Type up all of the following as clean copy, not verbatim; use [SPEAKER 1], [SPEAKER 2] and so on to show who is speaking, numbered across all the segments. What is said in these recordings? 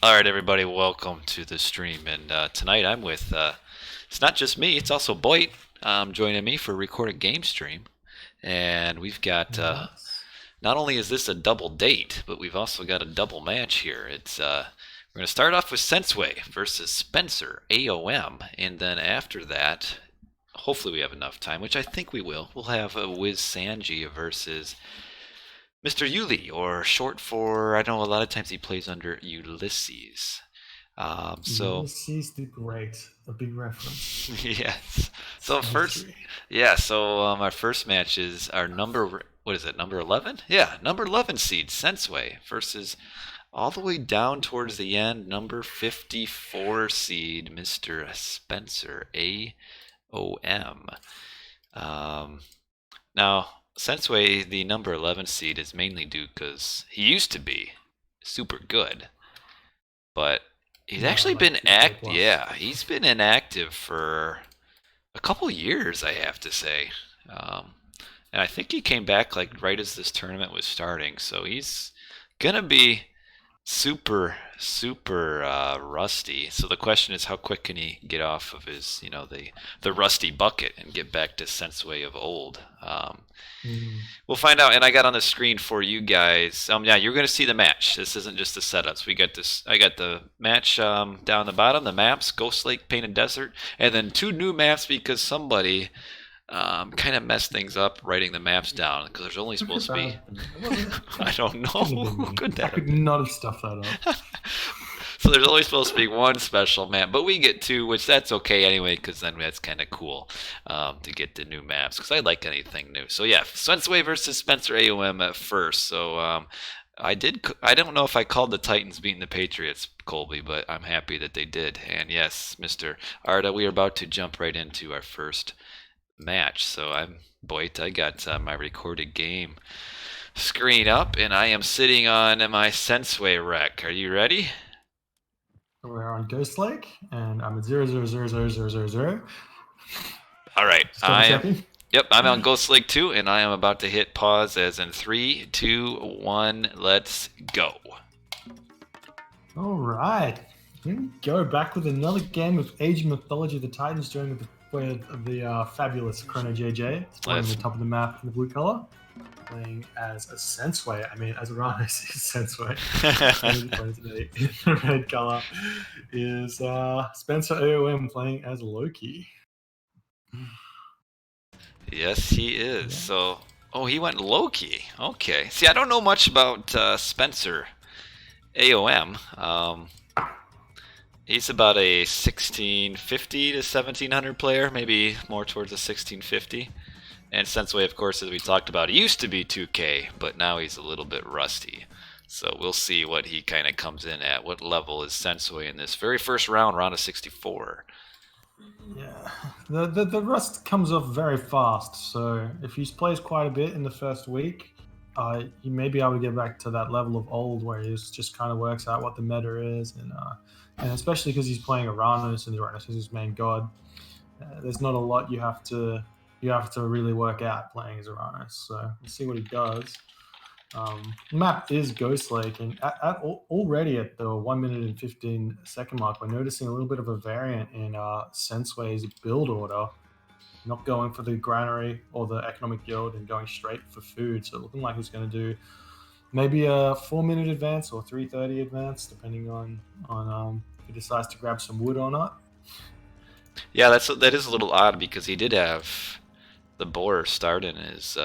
[SPEAKER 1] All right, everybody, welcome to the stream. And tonight I'm with, it's not just me, it's also Boyd joining me for a recorded game stream. And we've got,
[SPEAKER 2] Yes.
[SPEAKER 1] not only is this a double date, but we've also got a double match here. We're going to start off with Sensuy versus Spencer, AOM. And then after that, hopefully we have enough time, which I think we will. We'll have Wiz Sanji versus Mr. Yuli, or short for, I know a lot of times he plays under Ulysses. So
[SPEAKER 2] Ulysses the Great, a big reference.
[SPEAKER 1] yes.
[SPEAKER 2] It's
[SPEAKER 1] So
[SPEAKER 2] in
[SPEAKER 1] first,
[SPEAKER 2] history.
[SPEAKER 1] yeah. So our first match is our number. What is it? Number 11? Yeah, number 11 seed Sensuy versus all the way down towards the end, number 54 seed Mr. Spencer AOM. Um, Now, Sensuy, the number 11 seed, is mainly due because he used to be super good, but he's
[SPEAKER 2] Yeah,
[SPEAKER 1] actually
[SPEAKER 2] like
[SPEAKER 1] been
[SPEAKER 2] 2K plus.
[SPEAKER 1] yeah, he's been inactive for a couple years, I have to say. Um, and I think he came back like right as this tournament was starting, so he's gonna be super rusty. So the question is, how quick can he get off of his, the rusty bucket and get back to Sensuy of old?
[SPEAKER 2] Mm.
[SPEAKER 1] We'll find out. And I got on the screen for you guys. Yeah, you're going to see the match. This isn't just the setups. We got this. I got the match down the bottom, the maps, Ghost Lake, Painted Desert, and then two new maps because somebody kind of messed things up writing the maps down because there's only
[SPEAKER 2] Who could
[SPEAKER 1] supposed to
[SPEAKER 2] that
[SPEAKER 1] be.
[SPEAKER 2] have been? It wasn't.
[SPEAKER 1] I don't know.
[SPEAKER 2] Couldn't have been
[SPEAKER 1] Who
[SPEAKER 2] me.
[SPEAKER 1] could
[SPEAKER 2] I
[SPEAKER 1] that have
[SPEAKER 2] could
[SPEAKER 1] been?
[SPEAKER 2] not have stuffed that up.
[SPEAKER 1] So there's only supposed to be one special map, but we get two, which that's okay anyway, because then that's kind of cool to get the new maps. Because I like anything new. So yeah, Sensuy versus Spencer AOM at first. So I did. I don't know if I called the Titans beating the Patriots, Colby, but I'm happy that they did. And yes, Mr. Arda, we are about to jump right into our first match. So I'm Boyd. I got my recorded game screen up, and I am sitting on my Sensuy rec. Are you ready?
[SPEAKER 2] We're on Ghost Lake, and I'm at 0000000.
[SPEAKER 1] All right,
[SPEAKER 2] Just double
[SPEAKER 1] I am.
[SPEAKER 2] checking.
[SPEAKER 1] Yep, I'm on Ghost Lake 2, and I am about to hit pause as in three, two, one, let's go.
[SPEAKER 2] All right. Here we go back with another game of Age of Mythology of the Titans, joined with the fabulous Chrono JJ, spawning on
[SPEAKER 1] Let's.
[SPEAKER 2] the top of the map in the blue color, playing as a Sensuy. I mean, as Oranos is Sensuy. And opponent today in the red color is Spencer AOM playing as Loki.
[SPEAKER 1] Yes, he is.
[SPEAKER 2] Yeah.
[SPEAKER 1] So, oh, he went Loki. Okay. See, I don't know much about Spencer AOM. He's about a 1650 to 1700 player, maybe more towards a 1650. And Sensuy, of course, as we talked about, he used to be 2K, but now he's a little bit rusty. So we'll see what he kind of comes in at. What level is Sensuy in this very first round, round of 64?
[SPEAKER 2] Yeah, the rust comes off very fast. So if he plays quite a bit in the first week, he may be able to get back to that level of old where he just kind of works out what the meta is, and especially because he's playing Oranos and Oranos is his main god. There's not a lot you have to really work out playing as Oranos. So we'll see what he does. Map is Ghost Lake, and already at the 1 minute and 15 second mark, we're noticing a little bit of a variant in Senseway's build order, not going for the granary or the economic yield and going straight for food. So looking like he's going to do maybe a 4 minute advance or 3:30 advance, depending on if he decides to grab some wood or not.
[SPEAKER 1] Yeah, that is a little odd because he did have the boar start in his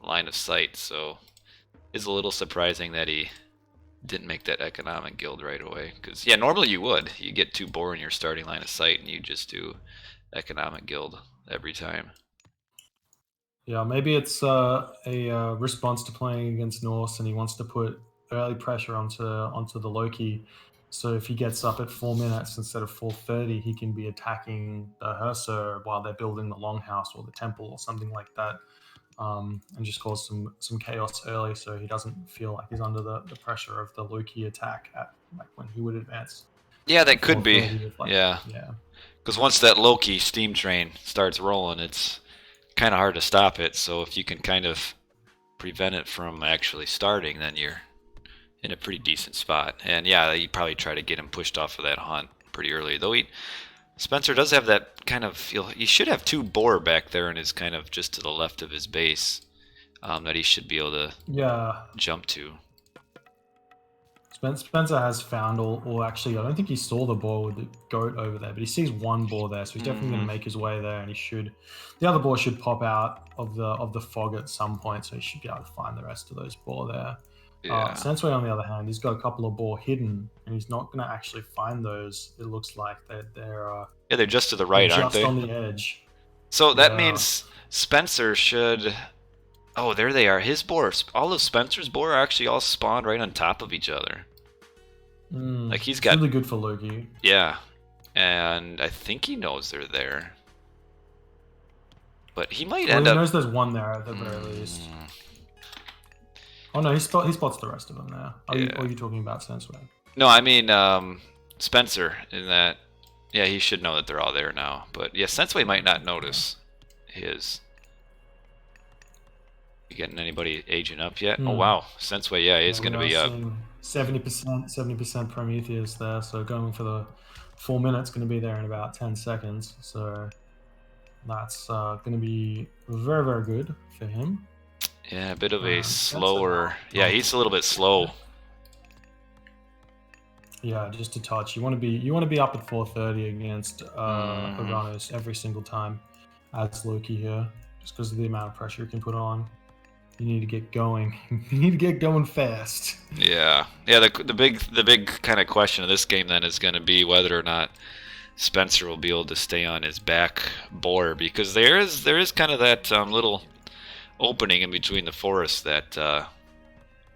[SPEAKER 1] line of sight, so it's a little surprising that he didn't make that economic guild right away. Because yeah, normally you would. You get two boar in your starting line of sight, and you just do economic guild every time.
[SPEAKER 2] Yeah, maybe it's a response to playing against Norse, and he wants to put early pressure onto the Loki. So if he gets up at 4 minutes instead of 4:30, he can be attacking the Herser while they're building the longhouse or the temple or something like that, and just cause some chaos early, so he doesn't feel like he's under the pressure of the Loki attack at like when he would advance
[SPEAKER 1] Yeah,
[SPEAKER 2] at
[SPEAKER 1] that could be.
[SPEAKER 2] 4:30 with like
[SPEAKER 1] Yeah,
[SPEAKER 2] yeah.
[SPEAKER 1] because once that Loki steam train starts rolling, it's kind of hard to stop it. So if you can kind of prevent it from actually starting, then you're in a pretty decent spot. And yeah, you'd probably try to get him pushed off of that hunt pretty early. Though Spencer does have that kind of feel. He should have 2 boar back there and is kind of just to the left of his base that he should be able to
[SPEAKER 2] Yeah.
[SPEAKER 1] jump to.
[SPEAKER 2] Spencer has found, or actually, I don't think he saw the boar with the goat over there, but he sees one boar there, so he's definitely going to make his way there, and he should. The other boar should pop out of the fog at some point, so he should be able to find the rest of those boar there.
[SPEAKER 1] Yeah.
[SPEAKER 2] Sensuy, on the other hand, he's got a couple of boar hidden, and he's not going to actually find those. It looks like they're
[SPEAKER 1] Yeah, they're just to the right, aren't
[SPEAKER 2] just
[SPEAKER 1] they?
[SPEAKER 2] on the edge.
[SPEAKER 1] So that means Spencer should. Oh, there they are. His boar, all of Spencer's boar are actually all spawned right on top of each other. Like he's got.
[SPEAKER 2] Really good for Loki.
[SPEAKER 1] Yeah, and I think he knows they're there. But he might end up.
[SPEAKER 2] He knows there's one there at the very least. Oh no, he spots the rest of them there. Are you talking about Sensuy?
[SPEAKER 1] No, I mean Spencer. In that, yeah, he should know that they're all there now. But yeah, Sensuy might not notice his. You getting anybody aging up yet? Oh wow, Sensuy, yeah, he's gonna be up.
[SPEAKER 2] 70% Prometheus there, so going for the 4 minutes, going to be there in about 10 seconds. So that's going to be very, very good for him.
[SPEAKER 1] Yeah, a bit of a slower. Yeah, he's a little bit slow.
[SPEAKER 2] Yeah, just a touch. You want to be up at 4:30 against Oranos every single time as Loki here, just because of the amount of pressure you can put on. You need to get going. You need to get going fast.
[SPEAKER 1] Yeah. The big kind of question of this game then is going to be whether or not Spencer will be able to stay on his back boar, because there is kind of that little opening in between the forests that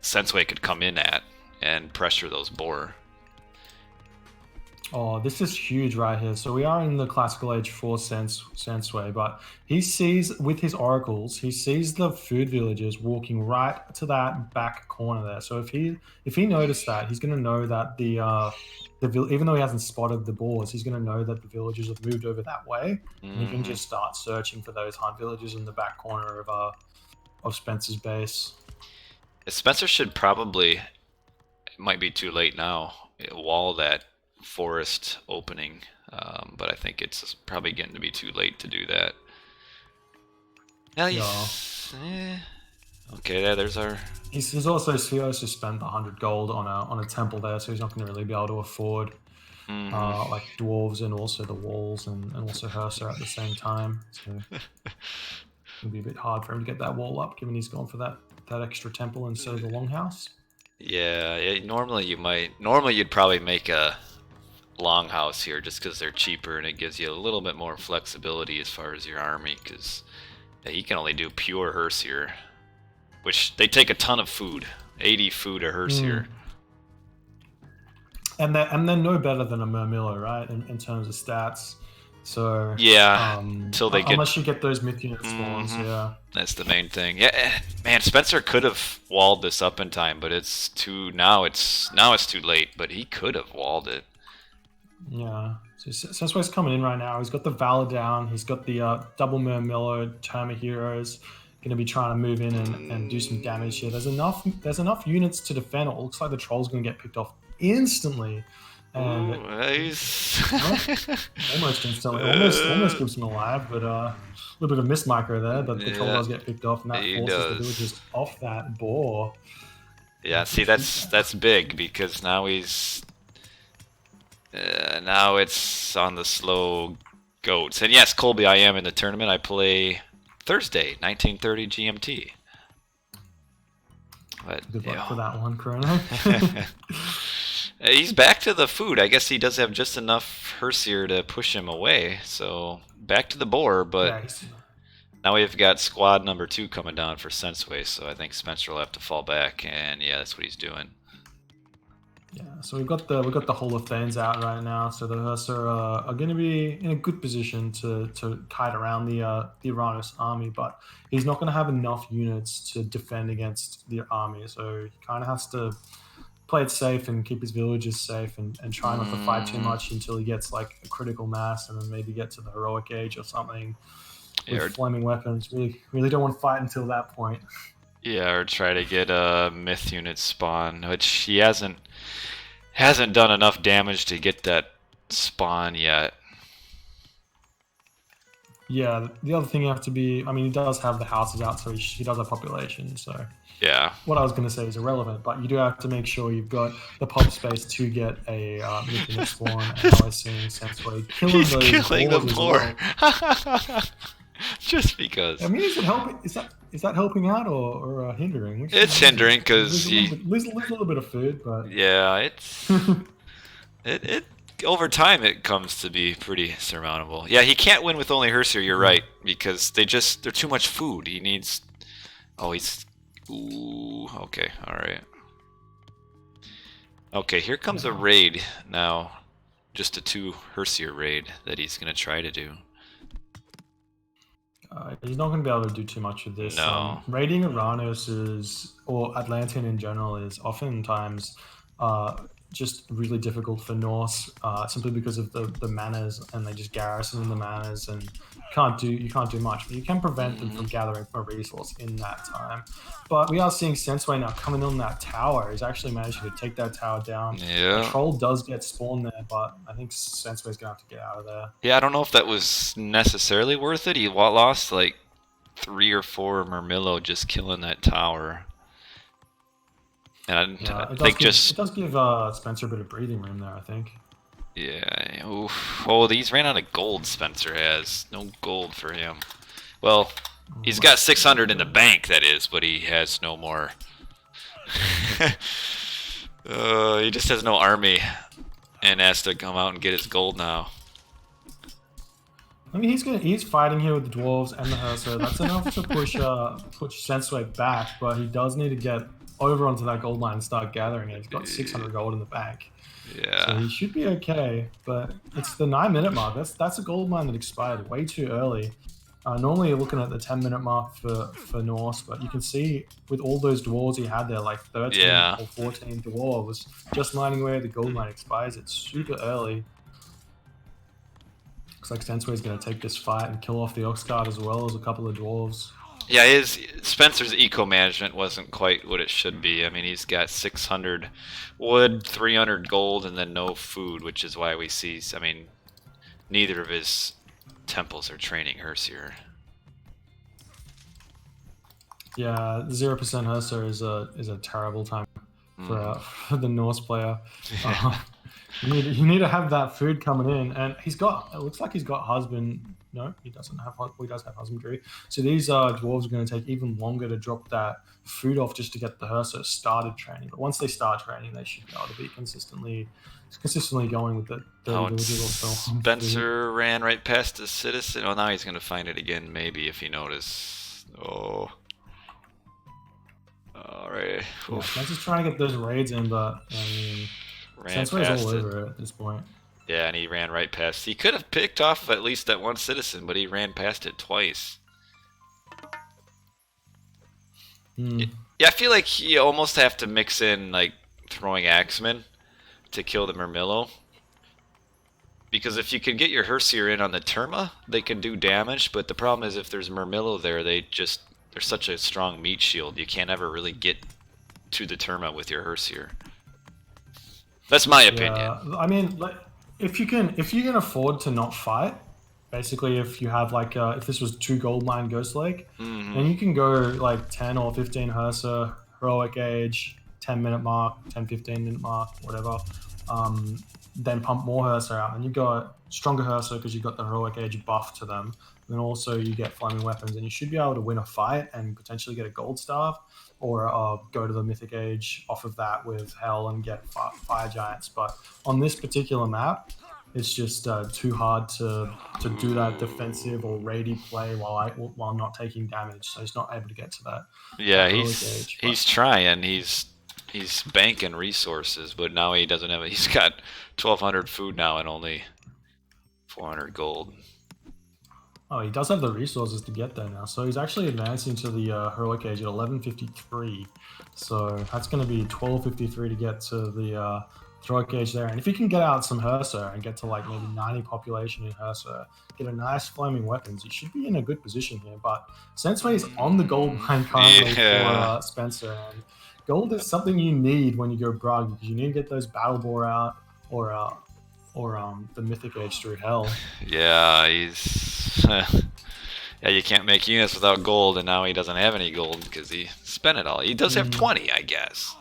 [SPEAKER 1] Sensuy could come in at and pressure those boar.
[SPEAKER 2] Oh, this is huge right here. So we are in the classical age for Sensuy, but he sees, with his oracles, he sees the food villagers walking right to that back corner there. So if he noticed that, he's going to know that even though he hasn't spotted the boars, he's going to know that the villagers have moved over that way, and he can just start searching for those hunt villagers in the back corner of Spencer's base.
[SPEAKER 1] Spencer should probably, it might be too late now, wall that forest opening, but I think it's probably getting to be too late to do that. Okay, there's our.
[SPEAKER 2] He also spent 100 gold on a temple there, so he's not going to really be able to afford like dwarves and also the walls and also Herser at the same time. So it'll be a bit hard for him to get that wall up, given he's gone for that extra temple instead of the longhouse.
[SPEAKER 1] Yeah. Normally you'd probably make a longhouse here just because they're cheaper and it gives you a little bit more flexibility as far as your army, because you can only do pure Hersier, which they take a ton of food, 80 food a Hersier.
[SPEAKER 2] And they're no better than a Murmillo, right, in terms of stats. So
[SPEAKER 1] yeah, until they
[SPEAKER 2] unless you get those myth unit spawns, yeah.
[SPEAKER 1] That's the main thing. Yeah, man, Spencer could have walled this up in time, but it's too late. But he could have walled it.
[SPEAKER 2] Yeah, so Sensuy's coming in right now. He's got the Valor down. He's got the double Murmillo Terma heroes. Going to be trying to move in and do some damage here. There's enough units to defend. It looks like the troll's going to get picked off instantly. And almost instantly. Almost keeps him alive, but a little bit of miss micro there. But the troll does get picked off, and that forces the villagers off that boar.
[SPEAKER 1] Yeah, see, that's big, because now he's now it's on the slow goats. And yes, Colby, I am in the tournament. I play Thursday, 1930 GMT. But,
[SPEAKER 2] good luck for that one, Chrono.
[SPEAKER 1] He's back to the food. I guess he does have just enough Hersier to push him away. So back to the boar, but now we've got squad number 2 coming down for Sensuy. So I think Spencer will have to fall back, and yeah, that's what he's doing.
[SPEAKER 2] Yeah, so we've got the Hall of Thanes out right now, so the Herser are going to be in a good position to kite around the Oranos army, but he's not going to have enough units to defend against the army, so he kind of has to play it safe and keep his villagers safe and try not to fight too much until he gets like a critical mass, and then maybe get to the heroic age or something with flaming weapons. Really don't want to fight until that point.
[SPEAKER 1] Yeah, or try to get a myth unit spawn, which he hasn't done enough damage to get that spawn yet.
[SPEAKER 2] Yeah, the other thing you have to be, I mean, he does have the houses out, so he does have population. So
[SPEAKER 1] Yeah.
[SPEAKER 2] what I was going to say is irrelevant, but you do have to make sure you've got the pop space to get a myth unit spawn. And now we're seeing Sensuy killing
[SPEAKER 1] He's
[SPEAKER 2] those
[SPEAKER 1] killing the
[SPEAKER 2] dwarves as
[SPEAKER 1] poor.
[SPEAKER 2] well.
[SPEAKER 1] Just because.
[SPEAKER 2] I mean, is it helping? Is that helping out or hindering? Which
[SPEAKER 1] It's
[SPEAKER 2] is it?
[SPEAKER 1] hindering because
[SPEAKER 2] Lose a little bit of food, but
[SPEAKER 1] yeah, it over time it comes to be pretty surmountable. Yeah, he can't win with only Herser, you're right, because they're too much food. He needs. Oh, he's. Ooh, okay, alright. Okay, here comes a raid now. Just a 2 Hersier raid that he's gonna try to do.
[SPEAKER 2] he's not going to be able to do too much with this.
[SPEAKER 1] No.
[SPEAKER 2] Raiding Oranos or Atlantean in general is oftentimes just really difficult for Norse, simply because of the manners, and they just garrison in the manners, and you can't do much, but you can prevent them from gathering a resource in that time. But we are seeing Sensuy now coming on that tower. He's actually managed to take that tower down.
[SPEAKER 1] Yeah.
[SPEAKER 2] A troll does get spawned there, but I think Sensuy's gonna have to get out of there.
[SPEAKER 1] Yeah, I don't know if that was necessarily worth it. He lost like 3 or 4 Murmillo just killing that tower. And
[SPEAKER 2] Yeah,
[SPEAKER 1] I think
[SPEAKER 2] it does give Spencer a bit of breathing room there, I think.
[SPEAKER 1] yeah. Oof. Oh, he's ran out of gold. Spencer has no gold for him. Well, he's got 600 in the bank, that is, but he has no more. He just has no army, and has to come out and get his gold now.
[SPEAKER 2] I mean, he's fighting here with the dwarves and the Herser. That's enough to push Sensuy back, but he does need to get over onto that gold mine and start gathering it. He's got 600 gold in the bank.
[SPEAKER 1] Yeah.
[SPEAKER 2] So he should be okay, but it's the 9-minute mark. That's a gold mine that expired way too early. Normally you're looking at the 10-minute mark for Norse, but you can see with all those dwarves he had there, like 13 or 14 dwarves, just lining where the gold mine expires. It's super early. Looks like Sensuy's going to take this fight and kill off the Ox Guard as well as a couple of dwarves.
[SPEAKER 1] Yeah, Spencer's eco management wasn't quite what it should be. I mean, he's got 600 wood, 300 gold, and then no food, which is why we see. I mean, neither of his temples are training Hersier.
[SPEAKER 2] Yeah, 0% Herser is a terrible time for the Norse player. You need to have that food coming in, and it looks like he's got husband. No, he doesn't have. Well, he does have husbandry. So these dwarves are going to take even longer to drop that food off just to get the Herser started training. But once they start training, they should be able to be consistently going with the
[SPEAKER 1] Spencer ran right past the citizen. Oh, now he's going to find it again, maybe, if he notices. Oh. Alright.
[SPEAKER 2] Yeah, Spencer's trying to get those raids in, but I mean, Sensuy's all over it at this point.
[SPEAKER 1] Yeah, and he ran right past. He could have picked off at least that one citizen, but he ran past it twice. Yeah, I feel like you almost have to mix in like throwing axemen to kill the Murmillo. Because if you can get your Hersier in on the Terma, they can do damage, but the problem is if there's Murmillo there, they're such a strong meat shield, you can't ever really get to the Terma with your Hersier. That's my opinion.
[SPEAKER 2] Yeah, I mean, if you can afford to not fight, basically, if you have like if this was 2 gold mine Ghost Lake, then you can go like 10 or 15 Herser, heroic age, 10-minute mark, 10-15-minute mark, whatever. Then pump more Herser out, and you got stronger Herser because you got the heroic age buff to them. And then also you get flaming weapons, and you should be able to win a fight and potentially get a gold staff, or go to the mythic age off of that with hell and get fire giants. But on this particular map, it's just too hard to do that defensive or raidy play while not taking damage. So he's not able to get to that.
[SPEAKER 1] Yeah, he's trying. He's banking resources, but now he doesn't have it. He's got 1,200 food now and only 400 gold.
[SPEAKER 2] Oh, he does have the resources to get there now. So he's actually advancing to the heroic age at 1153. So that's going to be 1253 to get to the throw a cage there. And if you can get out some Hersa and get to like maybe 90 population in Hersa, get a nice flaming weapons, you should be in a good position here. But Sensuy is on the gold mine currently for Spencer, and gold is something you need when you go Brug, because you need to get those Battle Boar out or the Mythic Age through Hell.
[SPEAKER 1] Yeah, he's... yeah, you can't make units without gold, and now he doesn't have any gold because he spent it all. He does have 20, I guess.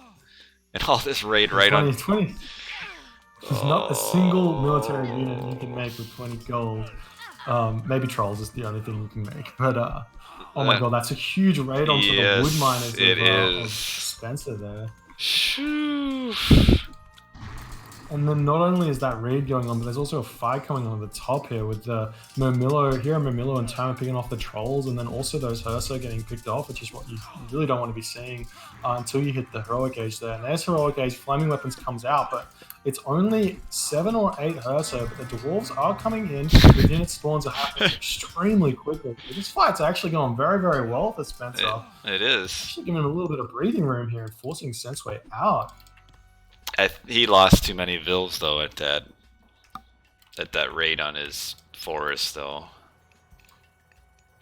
[SPEAKER 1] And all this raid right
[SPEAKER 2] 20,
[SPEAKER 1] on...
[SPEAKER 2] 20. There's not a single military unit you can make with 20 gold. Maybe trolls is the only thing you can make. But, oh my god, that's a huge raid onto the wood miners of Spencer there.
[SPEAKER 1] Shoo.
[SPEAKER 2] And then not only is that raid going on, but there's also a fight coming on at the top here with the Mermillo and Tama picking off the trolls, and then also those Hersa getting picked off, which is what you really don't want to be seeing until you hit the Heroic Age there. And there's Heroic Age, Flaming Weapons comes out, but it's only 7 or 8 Hersa, but the Dwarves are coming in, the unit spawns are happening extremely quickly. This fight's actually going very, very well for Spencer.
[SPEAKER 1] It is.
[SPEAKER 2] Actually giving him a little bit of breathing room here and forcing Sensuy out.
[SPEAKER 1] He lost too many Vils though at that raid on his forest though.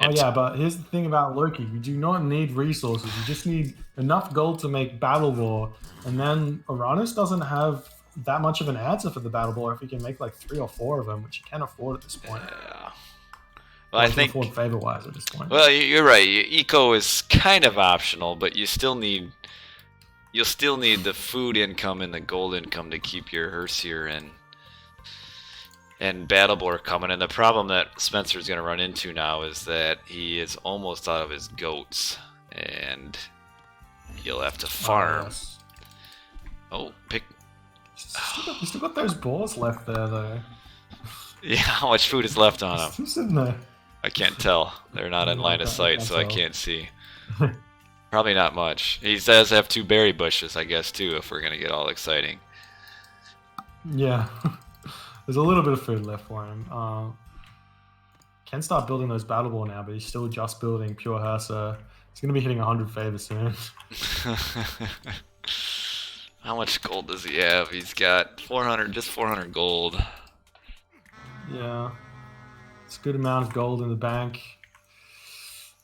[SPEAKER 2] Oh yeah, but here's the thing about Loki: you do not need resources. You just need enough gold to make Battle Boar, and then Oranos doesn't have that much of an answer for the Battle Boar if he can make like 3 or 4 of them, which he can afford at this point.
[SPEAKER 1] Yeah. Well, I think
[SPEAKER 2] afford favor-wise at this point.
[SPEAKER 1] Well, you're right. Eco is kind of optional, but you'll still need the food income and the gold income to keep your Hersier and Battle Boar coming. And the problem that Spencer's going to run into now is that he is almost out of his goats, and he'll have to farm.
[SPEAKER 2] Yes.
[SPEAKER 1] Oh, pick.
[SPEAKER 2] He's still got those boars left there, though.
[SPEAKER 1] Yeah, how much food is left on him?
[SPEAKER 2] He's sitting there.
[SPEAKER 1] I can't tell. They're not in line of sight, so I can't see. Probably not much. He does have 2 berry bushes, I guess, too, if we're going to get all exciting.
[SPEAKER 2] Yeah. There's a little bit of food left for him. Can start building those Battle Boar now, but he's still just building pure Hersa. He's going to be hitting 100 favor soon.
[SPEAKER 1] How much gold does he have? He's got 400, just 400 gold.
[SPEAKER 2] Yeah. It's a good amount of gold in the bank.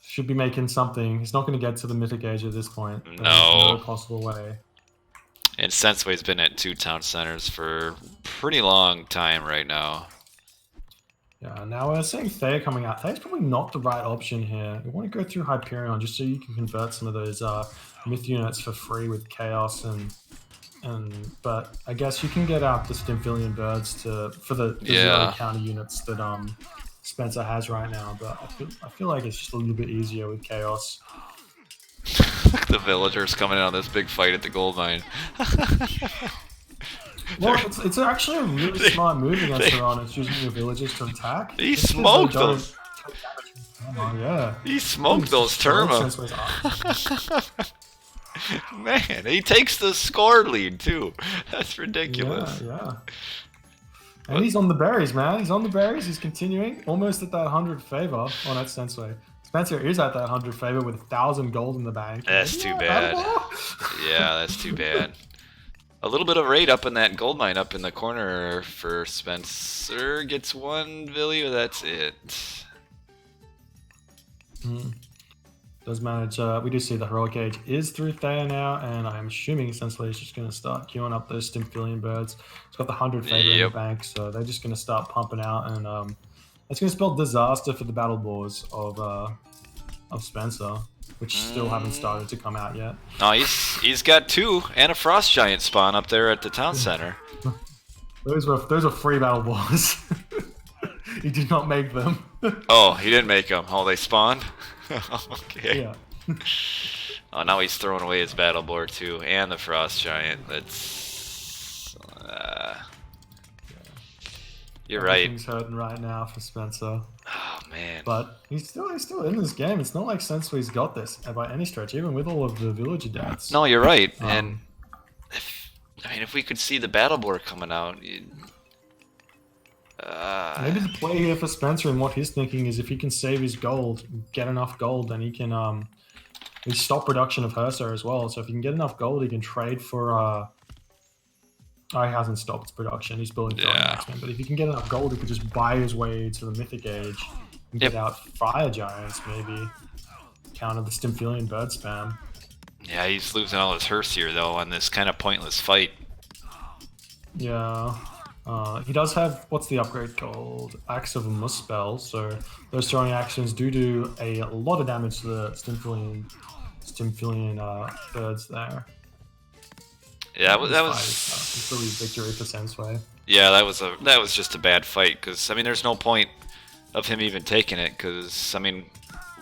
[SPEAKER 2] Should be making something. He's not going to get to the Mythic Age at this point.
[SPEAKER 1] No.
[SPEAKER 2] No possible way.
[SPEAKER 1] And Sensuy's been at 2 town centers for a pretty long time right now.
[SPEAKER 2] Yeah, now we're seeing Thea coming out. Thea's probably not the right option here. You want to go through Hyperion just so you can convert some of those myth units for free with Chaos but I guess you can get out the Stymphilian birds for the zero counter units that Spencer has right now, but I feel like it's just a little bit easier with Chaos.
[SPEAKER 1] The villagers coming in on this big fight at the gold mine.
[SPEAKER 2] Well, it's actually a really smart move against Oranos, using your villagers to attack.
[SPEAKER 1] He smoked those.
[SPEAKER 2] Oh, yeah.
[SPEAKER 1] He smoked those Terma. Man, he takes the score lead too. That's ridiculous.
[SPEAKER 2] Yeah. And he's on the berries, man. He's on the berries. He's continuing. Almost at that 100 favor. Oh, that's Sensuy. Spencer is at that 100 favor with 1,000 gold in the bank.
[SPEAKER 1] That's too bad. Yeah, that's too bad. A little bit of raid up in that gold mine up in the corner for Spencer. Gets 1 Villy, that's it.
[SPEAKER 2] Does manage. We do see the Heroic Age is through Thea now, and I'm assuming Sensuy is just going to start queuing up those Stymphilian birds. It's got the 100 favor in the bank, so they're just going to start pumping out, and it's going to spell disaster for the Battle Boars of Spencer, which still haven't started to come out yet.
[SPEAKER 1] No, he's got 2 and a Frost Giant spawn up there at the town center.
[SPEAKER 2] Those are free Battle Boars. He did not make them.
[SPEAKER 1] Oh, he didn't make them. Oh, they spawned? Okay.
[SPEAKER 2] Yeah.
[SPEAKER 1] Oh, now he's throwing away his Battle Boar too, and the Frost Giant. That's... You're right.
[SPEAKER 2] Everything's hurting right now for Spencer.
[SPEAKER 1] Oh, man.
[SPEAKER 2] But he's still in this game. It's not like Sensuy's got this by any stretch, even with all of the villager deaths.
[SPEAKER 1] No, you're right. And if we could see the Battle Boar coming out...
[SPEAKER 2] Maybe the play here for Spencer and what he's thinking is if he can save his gold, get enough gold, then he can stop production of Hersa as well. So if he can get enough gold, he can trade for Oh, he hasn't stopped production. He's building throwing
[SPEAKER 1] Yeah.
[SPEAKER 2] Axemen. But if he can get enough gold, he could just buy his way to the Mythic Age and
[SPEAKER 1] Yep.
[SPEAKER 2] get out Fire Giants, maybe. Counter the Stymphalian bird spam.
[SPEAKER 1] Yeah, he's losing all his hearse here, though, on this kind of pointless fight.
[SPEAKER 2] Yeah. He does have, what's the upgrade called? Axe of a Muspel. So those throwing actions do a lot of damage to the Stymphalian birds there.
[SPEAKER 1] Yeah, that was
[SPEAKER 2] completely victory for Sensuy.
[SPEAKER 1] Yeah, that was just a bad fight, because I mean, there's no point of him even taking it, because I mean,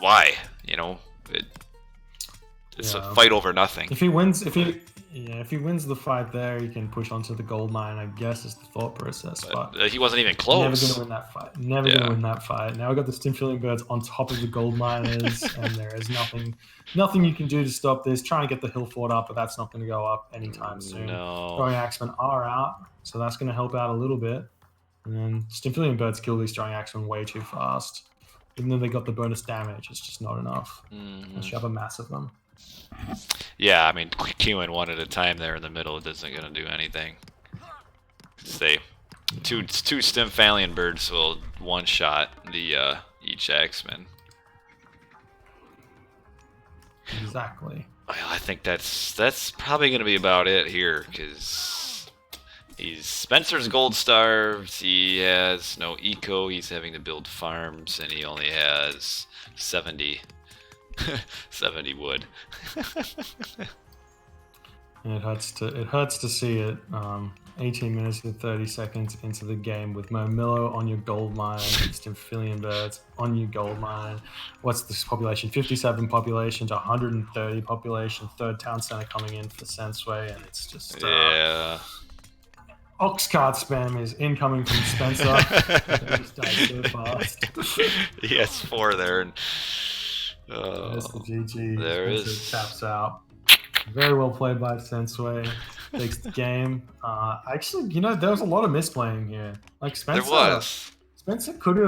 [SPEAKER 1] why? You know, it's a fight over nothing.
[SPEAKER 2] If he wins the fight there, he can push onto the gold mine, I guess, is the thought process. But
[SPEAKER 1] he wasn't even close.
[SPEAKER 2] Never gonna win that fight. Never gonna win that fight. Now we got the Stymphalian birds on top of the gold miners, and there is nothing you can do to stop this. Trying to get the hill fort up, but that's not going to go up anytime soon.
[SPEAKER 1] No.
[SPEAKER 2] Throwing axemen are out, so that's going to help out a little bit. And then Stymphalian birds kill these throwing axemen way too fast. Even though they got the bonus damage, it's just not enough. Unless you have a mass of them.
[SPEAKER 1] Yeah, I mean, queuing one at a time there in the middle isn't going to do anything. Say, two Stymphalian birds will one-shot the each Axeman.
[SPEAKER 2] Exactly.
[SPEAKER 1] Well, I think that's probably going to be about it here, because Spencer's gold starved. He has no eco. He's having to build farms, and he only has 70 wood.
[SPEAKER 2] And it hurts to see it. 18 minutes and 30 seconds into the game with Momillo on your gold mine, Stymphalian birds on your gold mine. What's this population? 57 population to 130 population. Third town center coming in for Sensuy, and it's just Ox cart spam is incoming from Spencer. Just died so fast.
[SPEAKER 1] He has 4 there, and
[SPEAKER 2] there's the GG.
[SPEAKER 1] There
[SPEAKER 2] Spencer
[SPEAKER 1] is.
[SPEAKER 2] taps out. Very well played by Sensuy. Takes the game. Actually, there was a lot of misplaying here. Like Spencer,
[SPEAKER 1] there was.
[SPEAKER 2] Spencer could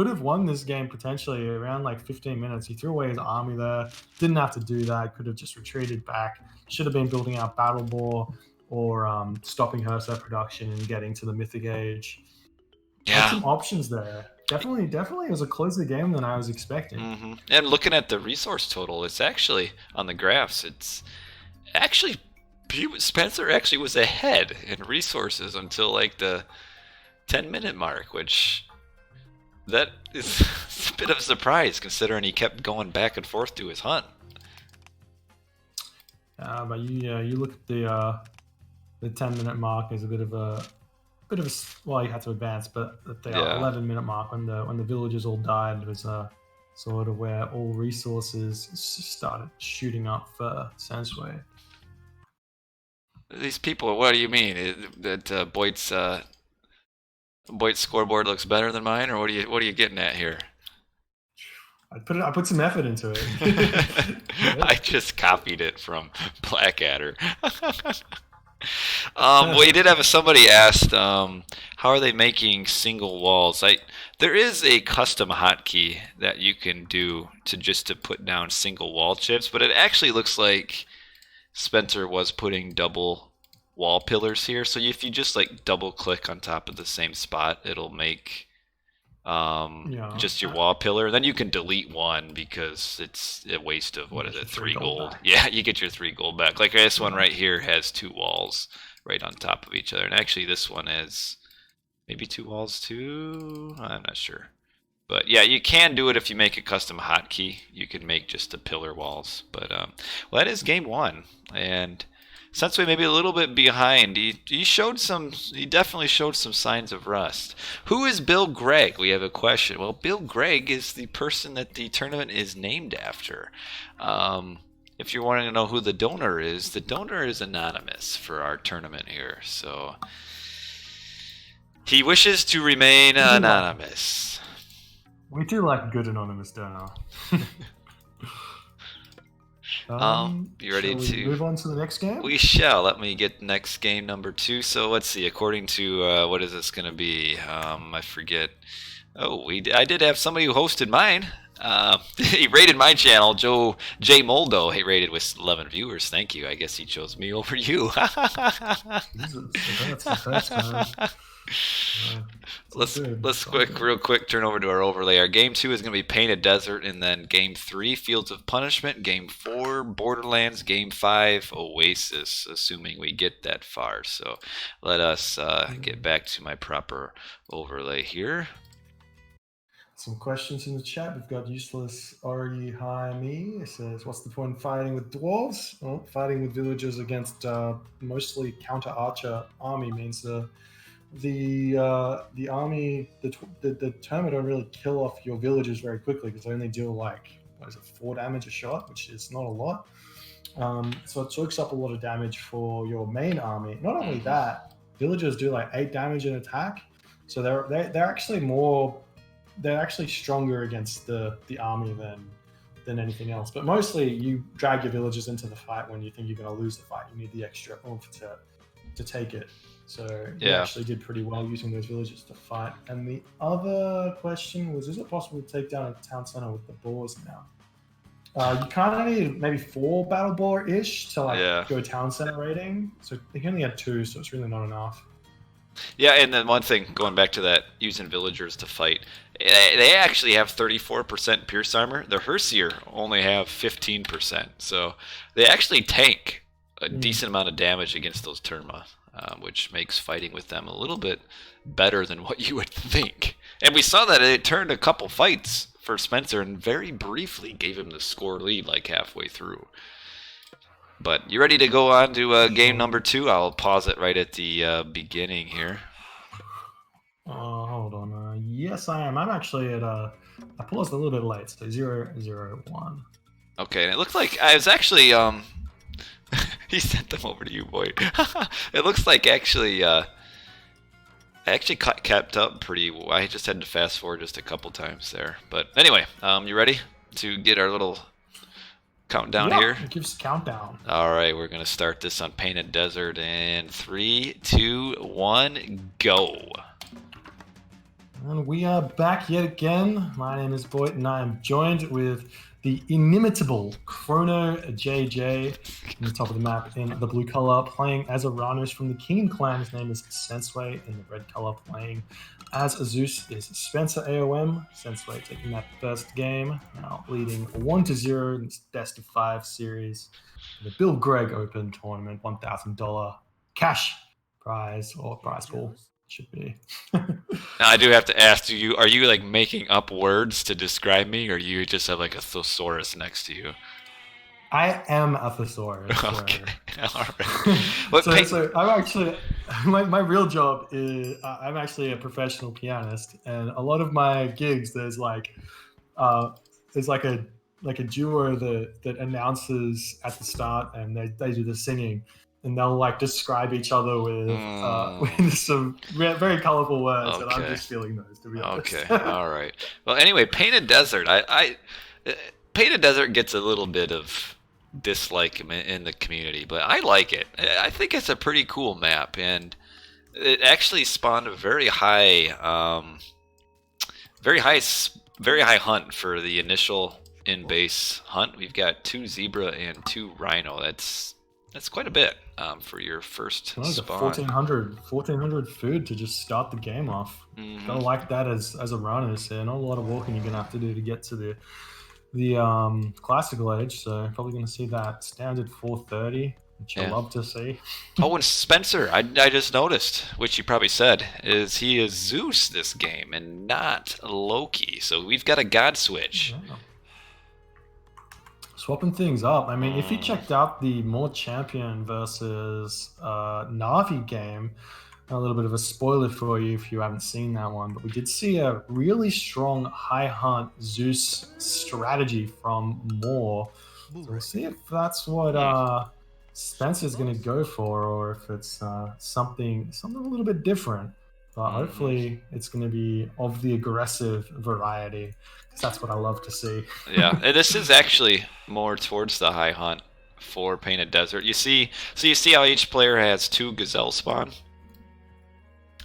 [SPEAKER 2] have won this game potentially around like 15 minutes. He threw away his army there. Didn't have to do that. Could have just retreated back. Should have been building out Battle Boar or stopping Hersa production and getting to the Mythic Age.
[SPEAKER 1] Yeah.
[SPEAKER 2] Had some options there. Definitely it was a closer game than I was expecting.
[SPEAKER 1] And looking at the resource total, it's actually on the graphs. It's actually Spencer actually was ahead in resources until like the 10-minute mark, which that is a bit of a surprise considering he kept going back and forth to his hunt.
[SPEAKER 2] But you look at the 10-minute mark is a bit of a well, you had to advance, but at the 11-minute mark when the villagers all died was sort of where all resources started shooting up for Sensuy.
[SPEAKER 1] These people, what do you mean? That Boyd's scoreboard looks better than mine, or what are you getting at here?
[SPEAKER 2] I put some effort into it.
[SPEAKER 1] I just copied it from Blackadder. Well, you did have somebody asked, how are they making single walls? There is a custom hotkey that you can do to put down single wall chips, but it actually looks like Spencer was putting double wall pillars here. So if you just like double click on top of the same spot, it'll make just your wall pillar. Then you can delete one because it's a waste of 3 gold. Yeah, you get your 3 gold back. Like this one right here has 2 walls right on top of each other, and actually this one has maybe 2 walls too. I'm not sure, but yeah, you can do it if you make a custom hotkey. You can make just the pillar walls. But well, that is game 1, and Sensuy maybe a little bit behind. He definitely showed some signs of rust. Who is Bill Gregg? We have a question. Well, Bill Gregg is the person that the tournament is named after. If you're wanting to know who the donor is anonymous for our tournament here. So he wishes to remain anonymous.
[SPEAKER 2] We do like a good anonymous donor.
[SPEAKER 1] You ready to
[SPEAKER 2] move on to the next game?
[SPEAKER 1] We shall. Let me get next game number 2. So let's see. According to what is this going to be? I forget. Oh, I did have somebody who hosted mine. He rated my channel. J Moldo. He rated with 11 viewers. Thank you. I guess he chose me over you.
[SPEAKER 2] Jesus, that's the first time.
[SPEAKER 1] Let's real quick turn over to our overlay. Our game 2 is going to be Painted Desert, and then game 3 Fields of Punishment, game 4 Borderlands, game 5 Oasis, assuming we get that far. So let us get back to my proper overlay here.
[SPEAKER 2] Some questions in the chat. We've got Useless Ori Hi Me. It says, what's the point in fighting with dwarves? Well, fighting with villagers against mostly counter-archer army means the army, the Terma don't really kill off your villagers very quickly because they only deal like, 4 damage a shot, which is not a lot. So it soaks up a lot of damage for your main army. Not only that, villagers do like 8 damage in attack. So they're actually stronger against the army than anything else. But mostly you drag your villagers into the fight when you think you're going to lose the fight. You need the extra oomph to take it. So you actually did pretty well using those villagers to fight. And the other question was, is it possible to take down a town center with the boars now? You kind of need maybe 4 battle boar-ish to go town center rating. So they only had 2, so it's really not enough.
[SPEAKER 1] Yeah, and then one thing, going back to that, using villagers to fight, they actually have 34% pierce armor. The Hersier only have 15%, so they actually tank a decent amount of damage against those Terma, which makes fighting with them a little bit better than what you would think. And we saw that it turned a couple fights for Spencer and very briefly gave him the score lead like halfway through. But you ready to go on to game number 2? I'll pause it right at the beginning here.
[SPEAKER 2] Hold on. Yes, I am. I'm actually at I paused a little bit late, so 0-0-1.
[SPEAKER 1] Okay, and it looked like I was actually he sent them over to you, Boyd. It looks like actually I actually kept up pretty well. I just had to fast forward just a couple times there. But anyway, you ready to get our little countdown here?
[SPEAKER 2] It gives a countdown.
[SPEAKER 1] All right, we're going to start this on Painted Desert in 3, 2, 1, go.
[SPEAKER 2] And we are back yet again. My name is Boyd, and I am joined with the inimitable Chrono JJ in the top of the map in the blue color, playing as Oranos from the King clan. His name is Sensuy. In the red color, playing as Zeus is SpencerAOM. Sensuy taking that first game, now leading 1-0 in this best of 5 series. The Bill Gregg Open Tournament, $1,000 cash prize, or prize pool should be.
[SPEAKER 1] Now I do have to ask, are you like making up words to describe me, or you just have like a thesaurus next to you?
[SPEAKER 2] I am a thesaurus.
[SPEAKER 1] Okay. All right.
[SPEAKER 2] So I'm actually, my real job is I'm actually a professional pianist, and a lot of my gigs there's like a duo that announces at the start, and they do the singing, and they'll like describe each other with some very colorful words, and I'm just feeling those, to be honest.
[SPEAKER 1] Okay, all right. Well, anyway, Painted Desert. Painted Desert gets a little bit of dislike in the community, but I like it. I think it's a pretty cool map, and it actually spawned a very high hunt for the initial in-base hunt. We've got 2 zebra and 2 rhino. That's quite a bit for your first spawn.
[SPEAKER 2] 1400 food to just start the game off. Gotta like that as a runner. So not a lot of walking you're gonna have to do to get to the classical age. So probably gonna see that standard 430, which I love to see.
[SPEAKER 1] Oh, and Spencer, I just noticed, which you probably said, is he is Zeus this game and not Loki. So we've got a god switch.
[SPEAKER 2] Yeah. Swapping things up. I mean, if you checked out the More Champion versus Na'vi game, a little bit of a spoiler for you if you haven't seen that one, but we did see a really strong high hunt Zeus strategy from More. So we'll see if that's what Spencer's going to go for, or if it's something a little bit different. But hopefully it's going to be of the aggressive variety, because that's what I love to see.
[SPEAKER 1] Yeah, and this is actually more towards the high hunt for Painted Desert. You see how each player has 2 gazelle spawn?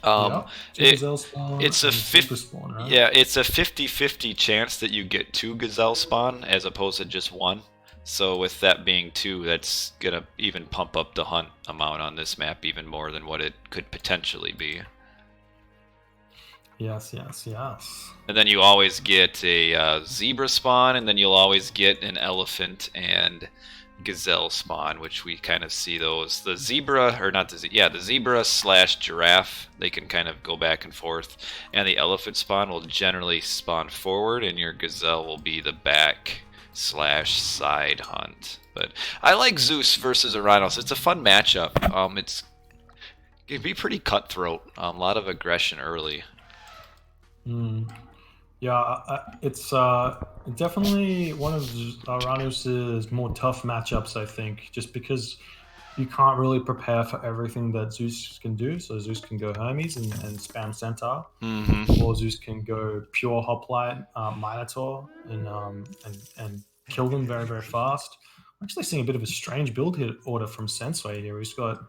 [SPEAKER 1] Um,
[SPEAKER 2] Yeah, two
[SPEAKER 1] it
[SPEAKER 2] gazelle spawn
[SPEAKER 1] it's a
[SPEAKER 2] and zebra spawn, right?
[SPEAKER 1] yeah, it's a 50-50 chance that you get 2 gazelle spawn as opposed to just 1. So with that being 2, that's gonna even pump up the hunt amount on this map even more than what it could potentially be.
[SPEAKER 2] Yes, yes, yes.
[SPEAKER 1] And then you always get a zebra spawn, and then you'll always get an elephant and gazelle spawn, which we kind of see those. The zebra, or not the zebra slash giraffe, they can kind of go back and forth. And the elephant spawn will generally spawn forward, and your gazelle will be the back slash side hunt. But I like Zeus versus Oranos. It's a fun matchup. It'd be pretty cutthroat. A lot of aggression early.
[SPEAKER 2] Mm. Yeah, it's definitely one of Oranos' more tough matchups, I think, just because you can't really prepare for everything that Zeus can do. So Zeus can go Hermes and spam Centaur, or Zeus can go pure Hoplite Minotaur and kill them very, very fast. I'm actually seeing a bit of a strange build order from Sensuy here. He's got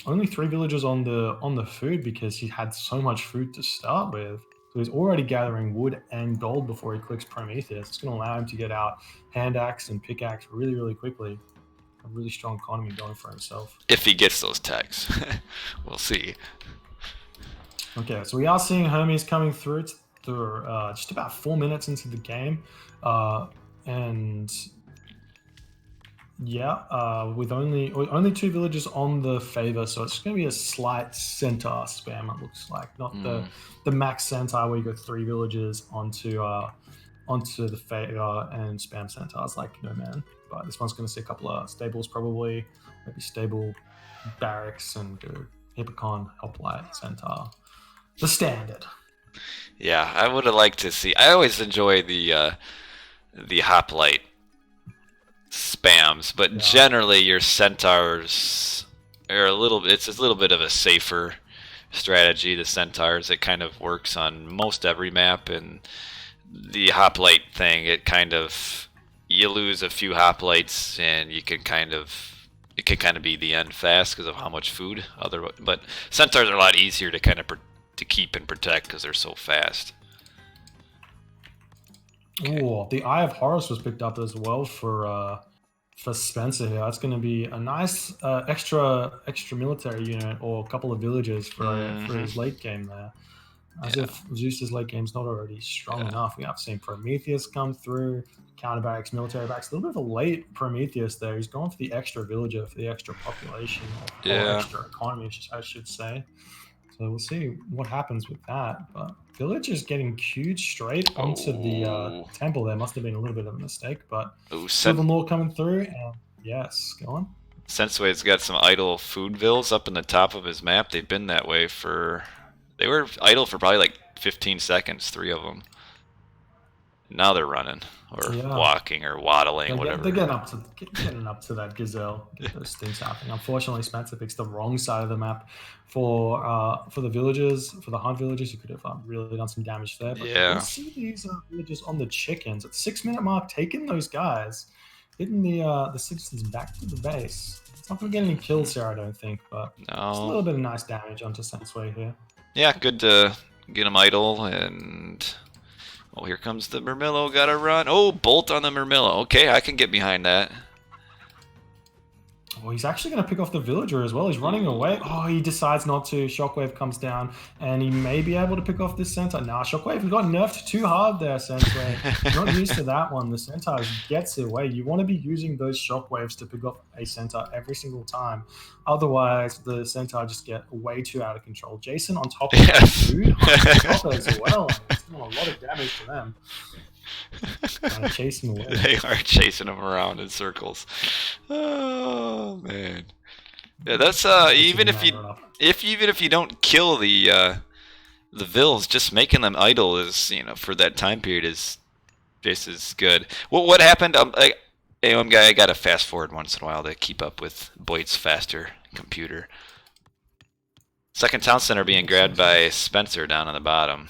[SPEAKER 2] only 3 villagers on the food because he had so much food to start with. So he's already gathering wood and gold before he clicks Prometheus. It's going to allow him to get out hand axe and pickaxe really, really quickly. A really strong economy going for himself.
[SPEAKER 1] If he gets those tags. We'll see.
[SPEAKER 2] Okay, so we are seeing Hermes coming through just about 4 minutes into the game. And yeah, with only 2 villagers on the favor, so it's going to be a slight centaur spam. It looks like not the max centaur where you go 3 villagers onto the favor and spam centaurs like no man. But this one's going to see a couple of stables, probably maybe stable barracks and go hippocon, hoplite, centaur, the standard.
[SPEAKER 1] Yeah, I would have liked to see. I always enjoy the hoplite spams, but generally your centaurs are it's a little bit of a safer strategy. The centaurs, it kind of works on most every map, and the hoplite thing, it kind of, you lose a few hoplites and it can kind of be the end fast because of how much food but centaurs are a lot easier to kind of to keep and protect because they're so fast.
[SPEAKER 2] Okay. Oh, the Eye of Horus was picked up as well for Spencer here. That's going to be a nice extra military unit or a couple of villagers for his late game there. As if Zeus's late game's not already strong enough. We have seen Prometheus come through, counter barracks, military barracks. A little bit of a late Prometheus there. He's going for the extra villager, for the extra population, or extra economy, I should say. So we'll see what happens with that. But villagers getting queued straight onto the temple there must have been a little bit of a mistake. But Silver Law coming through, and yes, go on.
[SPEAKER 1] Sensei's got some idle food vills up in the top of his map. They've been that way they were idle for probably like 15 seconds, 3 of them. Now they're running or walking or waddling, whatever.
[SPEAKER 2] They're getting up to that gazelle, get those things happening. Unfortunately, Spencer picks the wrong side of the map for the villagers, for the hunt villagers. You could have really done some damage there. But you see these villagers on the chickens at 6-minute mark, taking those guys, hitting the citizens back to the base. It's not going to get any kills here, I don't think, but just a little bit of nice damage onto Sensuy here.
[SPEAKER 1] Yeah, good to get him idle, and oh, here comes the Murmillo, gotta run. Oh, bolt on the Murmillo. Okay, I can get behind that.
[SPEAKER 2] Oh, he's actually going to pick off the villager as well. He's running away. Oh, he decides not to. Shockwave comes down, and he may be able to pick off this centaur. Nah, Shockwave got nerfed too hard there, Sensuy. Not used to that one. The centaur gets away. You want to be using those shockwaves to pick off a centaur every single time. Otherwise, the centaur just get way too out of control. Jason on top of that food on top as well. It's doing a lot of damage to them. Chasing away.
[SPEAKER 1] They are chasing him around in circles. Oh man, yeah. That's even if you don't kill the vills, just making them idle is, for that time period is just as good. What happened? AOM guy, I gotta fast forward once in a while to keep up with Boyd's faster computer. Second town center being grabbed by Spencer down on the bottom.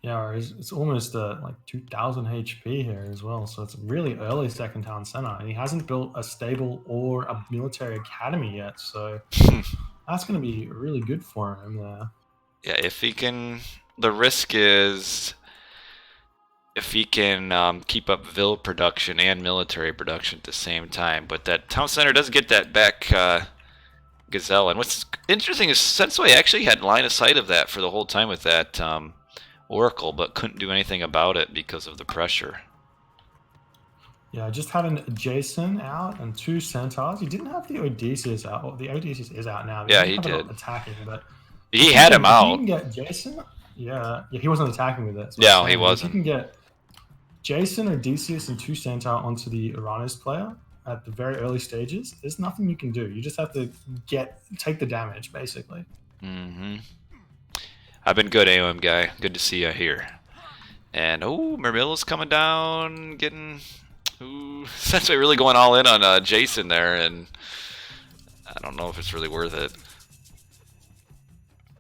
[SPEAKER 2] Yeah, it's almost like 2,000 HP here as well. So it's really early second town center, and he hasn't built a stable or a military academy yet. So That's going to be really good for him there.
[SPEAKER 1] Yeah, if he can, the risk is if he can keep up Vil production and military production at the same time. But that town center does get that back Gazelle. And what's interesting is Sensuy actually had line of sight of that for the whole time with that Oracle, but couldn't do anything about it because of the pressure.
[SPEAKER 2] Yeah, just having Jason out and 2 centaurs. He didn't have the Odysseus out. Well, the Odysseus is out now.
[SPEAKER 1] Yeah, he did.
[SPEAKER 2] Attacking, but
[SPEAKER 1] he had him out.
[SPEAKER 2] You can get Jason. Yeah, he wasn't attacking with it.
[SPEAKER 1] Yeah, he wasn't.
[SPEAKER 2] You can get Jason, Odysseus, and 2 centaur onto the Oranos player at the very early stages. There's nothing you can do. You just have to take the damage, basically.
[SPEAKER 1] Mm-hmm. I've been good, AOM guy. Good to see you here. And oh, Mermilla's coming down, getting. Ooh, Sensuy really going all in on Jason there, and I don't know if it's really worth it.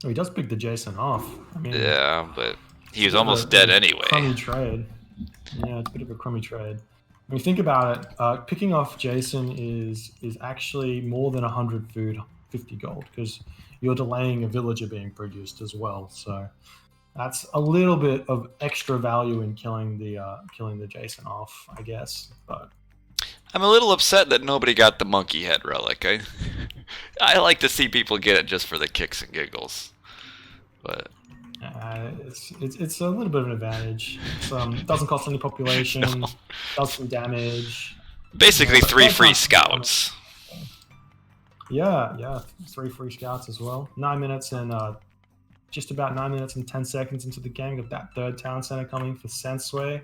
[SPEAKER 2] Oh, he does pick the Jason off. I mean,
[SPEAKER 1] yeah, but he was almost dead anyway.
[SPEAKER 2] Crummy trade. Yeah, it's a bit of a crummy trade. When you think about it, picking off Jason is actually more than 100 food, 50 gold, because you're delaying a villager being produced as well. So that's a little bit of extra value in killing the Jason off, I guess. But
[SPEAKER 1] I'm a little upset that nobody got the monkey head relic. I like to see people get it just for the kicks and giggles, but
[SPEAKER 2] it's a little bit of an advantage. It doesn't cost any population,
[SPEAKER 1] no.
[SPEAKER 2] Does some damage.
[SPEAKER 1] Basically, 3 free scouts.
[SPEAKER 2] Yeah, 3 free scouts as well. 9 minutes and just about 9 minutes and 10 seconds into the game, got that 3rd town center coming for Sensuy.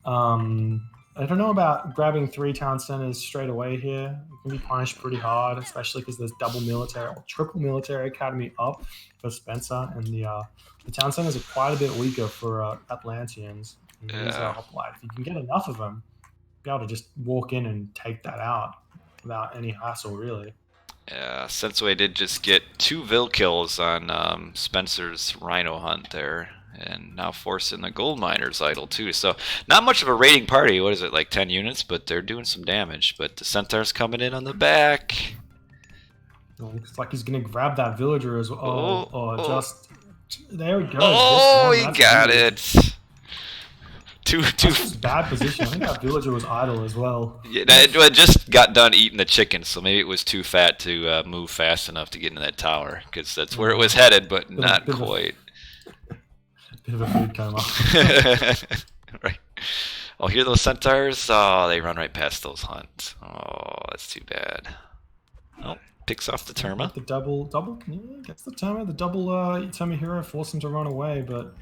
[SPEAKER 2] I don't know about grabbing 3 town centers straight away here. It can be punished pretty hard, especially because there's double military or triple military academy up for Spencer, and the town centers are quite a bit weaker for Atlanteans.
[SPEAKER 1] Yeah.
[SPEAKER 2] If you can get enough of them, be able to just walk in and take that out without any hassle, really.
[SPEAKER 1] Yeah, Sensuy did just get 2 Vil kills on Spencer's Rhino hunt there, and now forcing the gold miners idle too. So not much of a raiding party. What is it, like 10 units? But they're doing some damage. But the Centaur's coming in on the back.
[SPEAKER 2] Looks like he's gonna grab that villager as well. Just there we go.
[SPEAKER 1] Oh, he got it.
[SPEAKER 2] That's bad position. I think that villager was idle as well.
[SPEAKER 1] Yeah, it just got done eating the chicken, so maybe it was too fat to move fast enough to get into that tower, because that's where it was headed, but not quite.
[SPEAKER 2] Bit of a food coma.
[SPEAKER 1] Right. Oh, hear those centaurs? Oh, they run right past those hunts. Oh, that's too bad. Oh, picks off the Terma.
[SPEAKER 2] The double, yeah, gets the Terma. The double Terma hero forced him to run away, but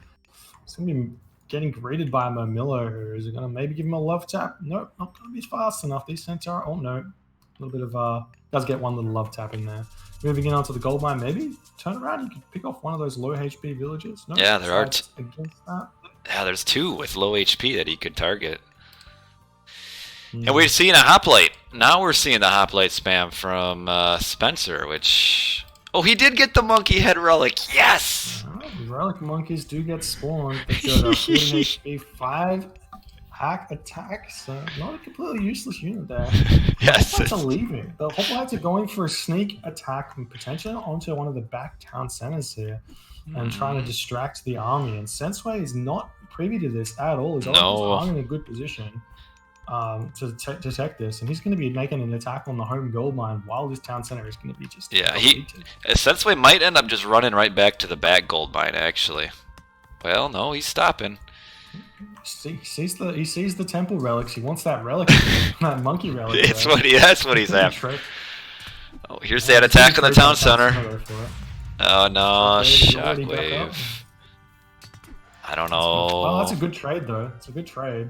[SPEAKER 2] it's gonna be getting greeted by Mermilla, who is going to maybe give him a love tap. Nope, not going to be fast enough. These Centaur, oh no. A little bit of, does get one little love tap in there. Moving in onto the gold mine, maybe turn around, you could pick off one of those low HP villagers. No,
[SPEAKER 1] yeah, there are
[SPEAKER 2] against that.
[SPEAKER 1] Yeah, there's 2 with low HP that he could target. And we're seeing a hoplite. Now we're seeing the hoplite spam from Spencer, which... Oh, he did get the monkey head relic. Yes!
[SPEAKER 2] Relic monkeys do get spawned. They've got a 40 HP, 5 hack attack, so not a completely useless unit there.
[SPEAKER 1] Yes.
[SPEAKER 2] The hoplites are leaving. The hoplites are going for a sneak attack and potentially onto one of the back town centers here and trying to distract the army. And Sensuy is not privy to this at all. He's in a good position to detect this, and he's going to be making an attack on the home gold mine while this town center is going to be just
[SPEAKER 1] Sensuy might end up just running right back to the back gold mine, actually. Well, no, he's stopping.
[SPEAKER 2] He sees the temple relics. He wants that relic, that monkey relic.
[SPEAKER 1] That's what he's after. Oh, here's that attack on the town center. Oh no, shockwave. I don't know.
[SPEAKER 2] Oh, that's a good trade though. It's a good trade.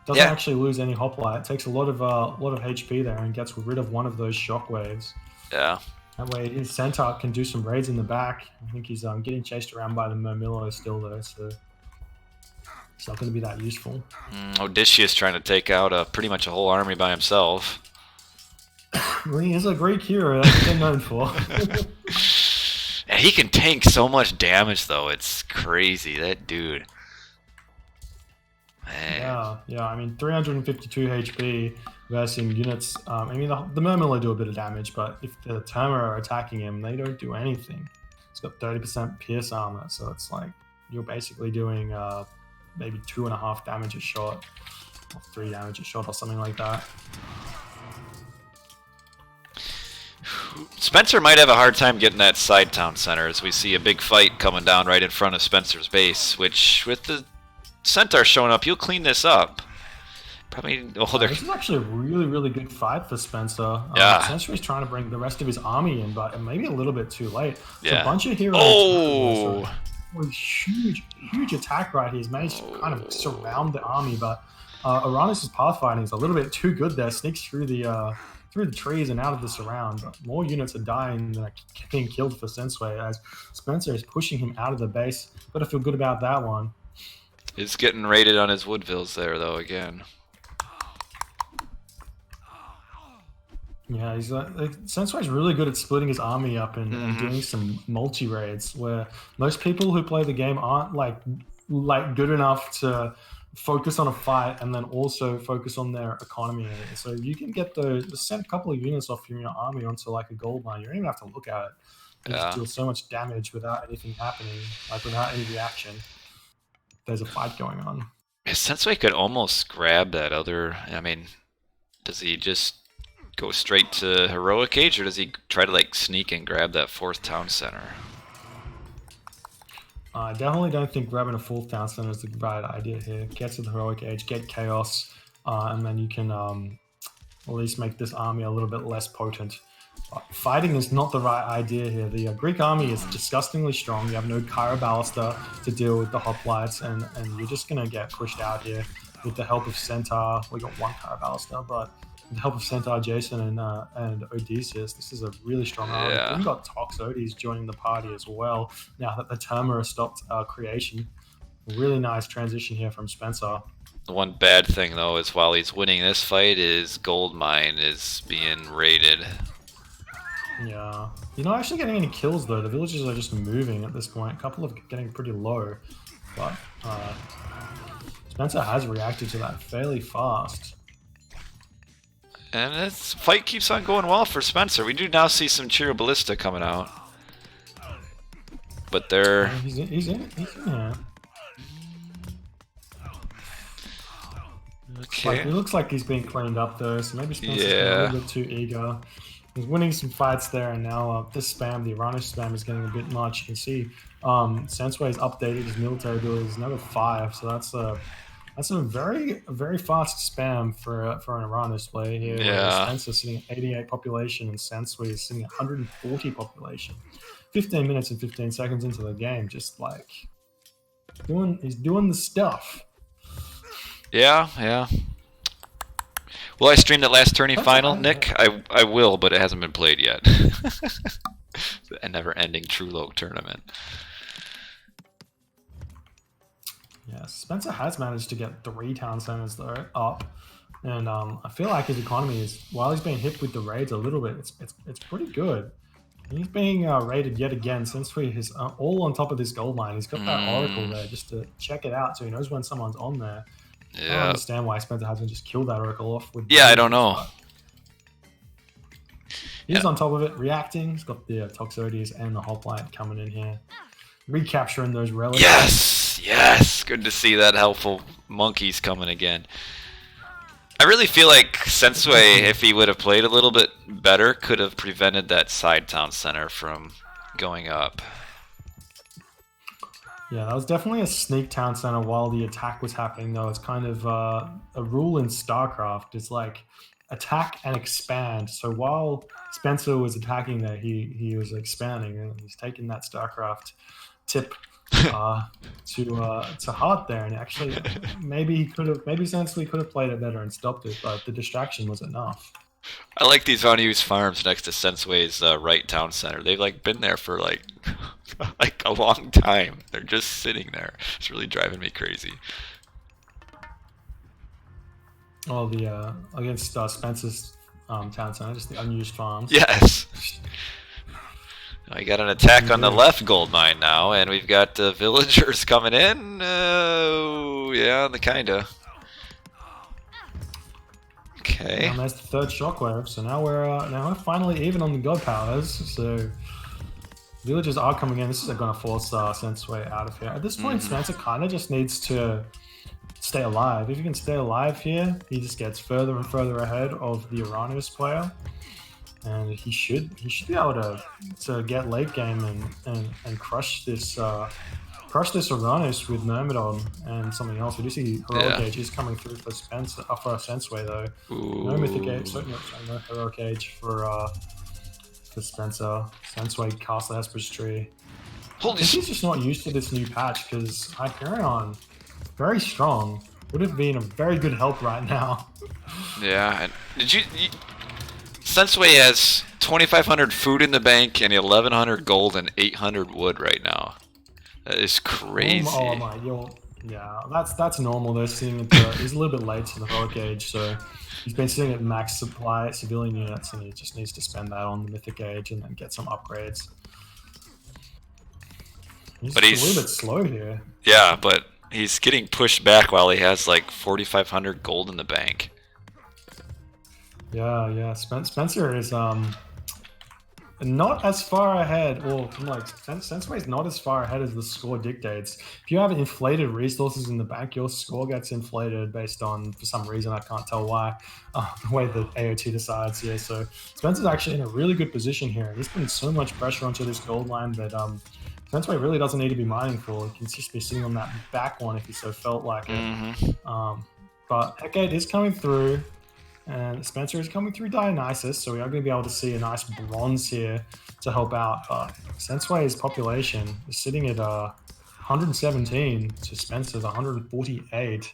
[SPEAKER 2] Doesn't actually lose any hoplite. It takes a lot of HP there and gets rid of one of those shockwaves.
[SPEAKER 1] Yeah.
[SPEAKER 2] That way his Centaur can do some raids in the back. I think he's getting chased around by the Mermilla still though, so it's not going to be that useful.
[SPEAKER 1] Odysseus trying to take out pretty much a whole army by himself.
[SPEAKER 2] Well, he is a Greek hero. That's what they're known for.
[SPEAKER 1] And he can tank so much damage though. It's crazy, that dude. Man.
[SPEAKER 2] Yeah. I mean, 352 HP. versing units. I mean, the mermen will do a bit of damage, but if the Terma are attacking him, they don't do anything. He's got 30% pierce armor, so it's like you're basically doing maybe 2.5 damage a shot, or 3 damage a shot, or something like that.
[SPEAKER 1] Spencer might have a hard time getting that side town center as we see a big fight coming down right in front of Spencer's base, which with the centaur showing up, you'll clean this up. Probably. Oh,
[SPEAKER 2] This is actually a really, really good fight for Spencer.
[SPEAKER 1] Yeah.
[SPEAKER 2] Sensuy is trying to bring the rest of his army in, but maybe a little bit too late. It's
[SPEAKER 1] Yeah.
[SPEAKER 2] a bunch of heroes.
[SPEAKER 1] Oh!
[SPEAKER 2] Huge attack right here. He's managed to kind of surround the army, but Oranos' pathfinding is a little bit too good there. Sneaks through the trees and out of the surround. But more units are dying than are being killed for Sensuy as Spencer is pushing him out of the base. Gotta feel good about that one.
[SPEAKER 1] He's getting raided on his Woodvilles there, though, again.
[SPEAKER 2] Yeah, he's Sensei's really good at splitting his army up and doing some multi-raids where most people who play the game aren't like good enough to focus on a fight and then also focus on their economy. So you can get just send a couple of units off from your army onto like a gold mine. You don't even have to look at it. You just deal so much damage without anything happening, like without any reaction. There's a fight going on.
[SPEAKER 1] Sensuy could almost grab that other. I mean, does he just go straight to heroic age, or does he try to like sneak and grab that 4th town center?
[SPEAKER 2] I definitely don't think grabbing a 4th town center is the right idea here. Get to the heroic age, get chaos, and then you can at least make this army a little bit less potent. Fighting is not the right idea here. The Greek army is disgustingly strong. You have no Kyra Ballista to deal with the hoplites, and you're just going to get pushed out here with the help of Centaur. We got 1 Kyra Ballista, but with the help of Centaur, Jason, and Odysseus, this is a really strong army.
[SPEAKER 1] Yeah.
[SPEAKER 2] We've got Toxotes joining the party as well, now that the Terma has stopped creation. Really nice transition here from Spencer.
[SPEAKER 1] The one bad thing, though, is while he's winning this fight, his gold mine is being raided.
[SPEAKER 2] Yeah. You're not actually getting any kills, though. The villagers are just moving at this point. A couple of getting pretty low. But Spencer has reacted to that fairly fast.
[SPEAKER 1] And this fight keeps on going well for Spencer. We do now see some Cheerio Ballista coming out. But they're...
[SPEAKER 2] He's in here.
[SPEAKER 1] Okay.
[SPEAKER 2] It looks like he's being cleaned up, though, so maybe Spencer's a little bit too eager. He's winning some fights there, and now this spam, the Oranos spam, is getting a bit much. You can see Sensuy has updated his military abilities, another 5, so that's a very fast spam for an Oranos player here.
[SPEAKER 1] Yeah.
[SPEAKER 2] Spencer's sitting at 88 population, and Sensuy is sitting at 140 population. 15 minutes and 15 seconds into the game, just like he's doing the stuff.
[SPEAKER 1] Yeah. Will I stream that last tourney final, Nick? I will, but it hasn't been played yet. A never-ending True Loki tournament.
[SPEAKER 2] Yeah, Spencer has managed to get 3 town centers though up, and I feel like his economy is, while he's being hit with the raids a little bit, it's pretty good. He's being raided yet again. Sensuy is all on top of this gold mine. He's got that oracle there just to check it out, so he knows when someone's on there.
[SPEAKER 1] Yeah.
[SPEAKER 2] I don't understand why Spencer hasn't just killed that oracle off with.
[SPEAKER 1] Yeah, I don't know.
[SPEAKER 2] He's on top of it, reacting. He's got the Toxotes and the hoplite coming in here, recapturing those relics.
[SPEAKER 1] Yes. Good to see that helpful monkeys coming again. I really feel like Sensuy, if he would have played a little bit better, could have prevented that side town center from going up.
[SPEAKER 2] Yeah, that was definitely a sneak town center while the attack was happening, though. It's kind of a rule in StarCraft. It's like attack and expand. So while Spencer was attacking there, he was expanding, and he's taking that StarCraft tip to heart there. And actually, maybe Sensuy could have played it better and stopped it, but the distraction was enough.
[SPEAKER 1] I like these unused farms next to Sensei's right town center. They've like been there for like a long time. They're just sitting there. It's really driving me crazy.
[SPEAKER 2] Oh, the against Spencer's town center, just the unused farms.
[SPEAKER 1] Yes. We got an attack on the left gold mine now, and we've got villagers coming in. Yeah, the kinda. Okay. Okay.
[SPEAKER 2] And there's the third shockwave. So now we're finally even on the god powers. So villagers are coming in. This is going to force Sensuy out of here. At this point, Spencer kind of just needs to stay alive. If he can stay alive here, he just gets further and further ahead of the Oranos player, and he should be able to get late game and crush this Oranos with Myrmidon and something else. We do see Heroic Age is coming through for Sensuy though.
[SPEAKER 1] Ooh.
[SPEAKER 2] No Mythic Age, no Heroic Age for Spencer. Sensuy cast the Hesper's Tree. I think he's just not used to this new patch because Hyperion, very strong, would have been a very good help right now.
[SPEAKER 1] Yeah. Did you Sensuy has 2,500 food in the bank and 1,100 gold and 800 wood right now. That is crazy.
[SPEAKER 2] Oh my, yeah, that's normal. They're sitting at he's a little bit late to the Heroic Age, so he's been sitting at max supply civilian units, and he just needs to spend that on the Mythic Age and then get some upgrades. He's a little bit slow here.
[SPEAKER 1] Yeah, but he's getting pushed back while he has like 4,500 gold in the bank.
[SPEAKER 2] Yeah. Spencer is not as far ahead, or like Sensuy is not as far ahead as the score dictates. If you have inflated resources in the bank, your score gets inflated based on, for some reason I can't tell why, the way the AOT decides here. So Spencer's actually in a really good position here. He's putting so much pressure onto this gold line that Sensuy really doesn't need to be mining for. He can just be sitting on that back one if he so felt like it. But Hecate is coming through. And Spencer is coming through Dionysus, so we are going to be able to see a nice bronze here to help out. Sensuy's population is sitting at 117 to Spencer's 148.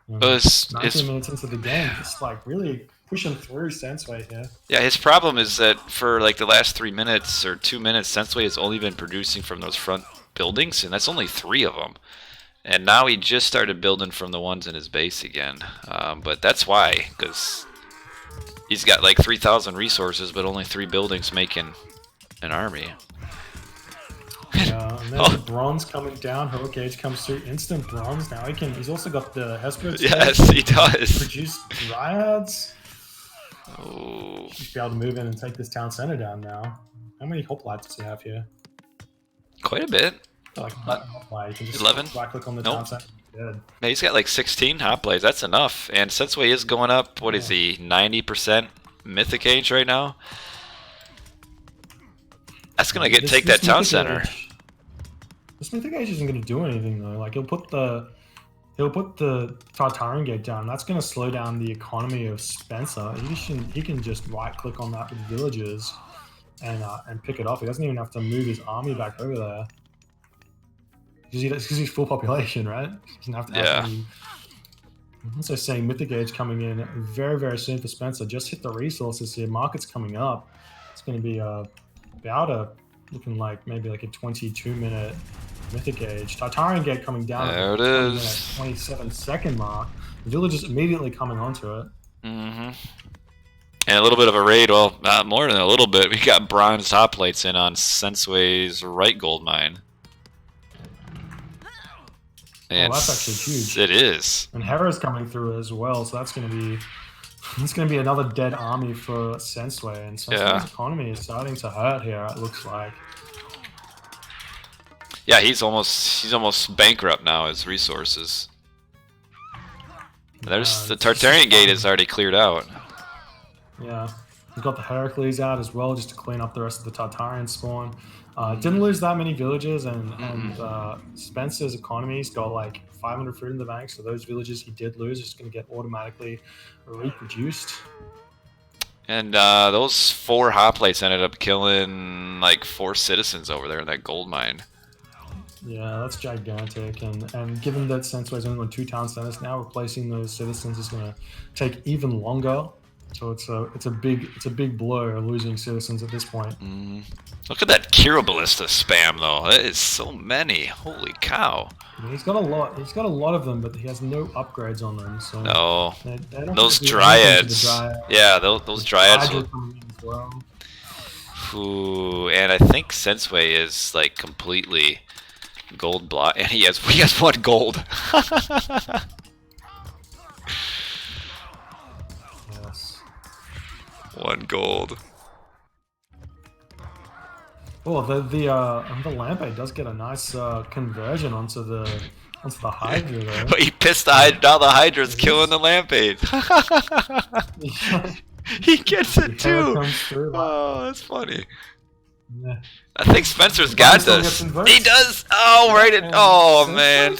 [SPEAKER 2] 19 minutes into the game, just like really pushing through Sensuy here.
[SPEAKER 1] Yeah, his problem is that for like the last 3 minutes or 2 minutes, Sensuy has only been producing from those front buildings, and that's only 3 of them. And now he just started building from the ones in his base again. But that's why, because he's got like 3,000 resources, but only 3 buildings making an army.
[SPEAKER 2] Yeah, and there's the bronze coming down. Heroic Age comes through, instant bronze. Now he's also got the Hesper's.
[SPEAKER 1] Yes, he does.
[SPEAKER 2] Produce dryads.
[SPEAKER 1] Oh.
[SPEAKER 2] Should be able to move in and take this town center down now. How many hoplites does he have here?
[SPEAKER 1] Quite a bit.
[SPEAKER 2] Like, you can just
[SPEAKER 1] 11?
[SPEAKER 2] right-click on the town center. Good.
[SPEAKER 1] No, he's got like 16 hot plays. That's enough. And Sensuy is going up. What is he? 90% Mythic Age right now. That's gonna take that town center.
[SPEAKER 2] This Mythic Age isn't gonna do anything though. Like he'll put the Tartarian Gate down. That's gonna slow down the economy of Spencer. He can just right-click on that with villagers and pick it off. He doesn't even have to move his army back over there. Because he's full population, right? He doesn't have to have any. I'm also saying Mythic Age coming in very, very soon for Spencer. Just hit the resources here. Market's coming up. It's going to be looking like maybe like a 22-minute Mythic Age. Tartarian Gate coming down.
[SPEAKER 1] There it is.
[SPEAKER 2] 27-second mark. The village is immediately coming onto it.
[SPEAKER 1] And a little bit of a raid. Well, not more than a little bit. We got bronze hot plates in on Sensuy's right gold mine. And
[SPEAKER 2] that's actually huge.
[SPEAKER 1] It is.
[SPEAKER 2] And Hera's coming through as well, so that's going to be another dead army for Sensuy. And Sensuy's economy is starting to hurt here. It looks like.
[SPEAKER 1] Yeah, he's almost bankrupt now. His resources. There's the Tartarian Gate is already cleared out.
[SPEAKER 2] Yeah, he's got the Heracles out as well, just to clean up the rest of the Tartarian spawn. Didn't lose that many villages, and Spencer's economy's got like 500 fruit in the bank, so those villages he did lose are just going to get automatically reproduced.
[SPEAKER 1] And those 4 hot plates ended up killing like 4 citizens over there in that gold mine. Yeah,
[SPEAKER 2] that's gigantic, and given that Sensuy's only on 2 town centers now, replacing those citizens is going to take even longer. So it's a big blow losing citizens at this point.
[SPEAKER 1] Look at that Kira Ballista spam though. That is so many. Holy cow.
[SPEAKER 2] Yeah, he's got a lot. He's got a lot of them, but he has no upgrades on them. So
[SPEAKER 1] no.
[SPEAKER 2] They don't
[SPEAKER 1] those dryads. Yeah, those dryads.
[SPEAKER 2] Well.
[SPEAKER 1] Ooh, and I think Sensuy is like completely gold block, and he has 1 gold.
[SPEAKER 2] Yes.
[SPEAKER 1] 1 gold.
[SPEAKER 2] Oh, the Lampade does get a nice conversion onto the Hydra though.
[SPEAKER 1] But he pissed the Hydra. Now the Hydra's killing the Lampade. He gets it too. Oh, that's funny.
[SPEAKER 2] Yeah.
[SPEAKER 1] I think Spencer's got this. He does. Oh, right. Oh man.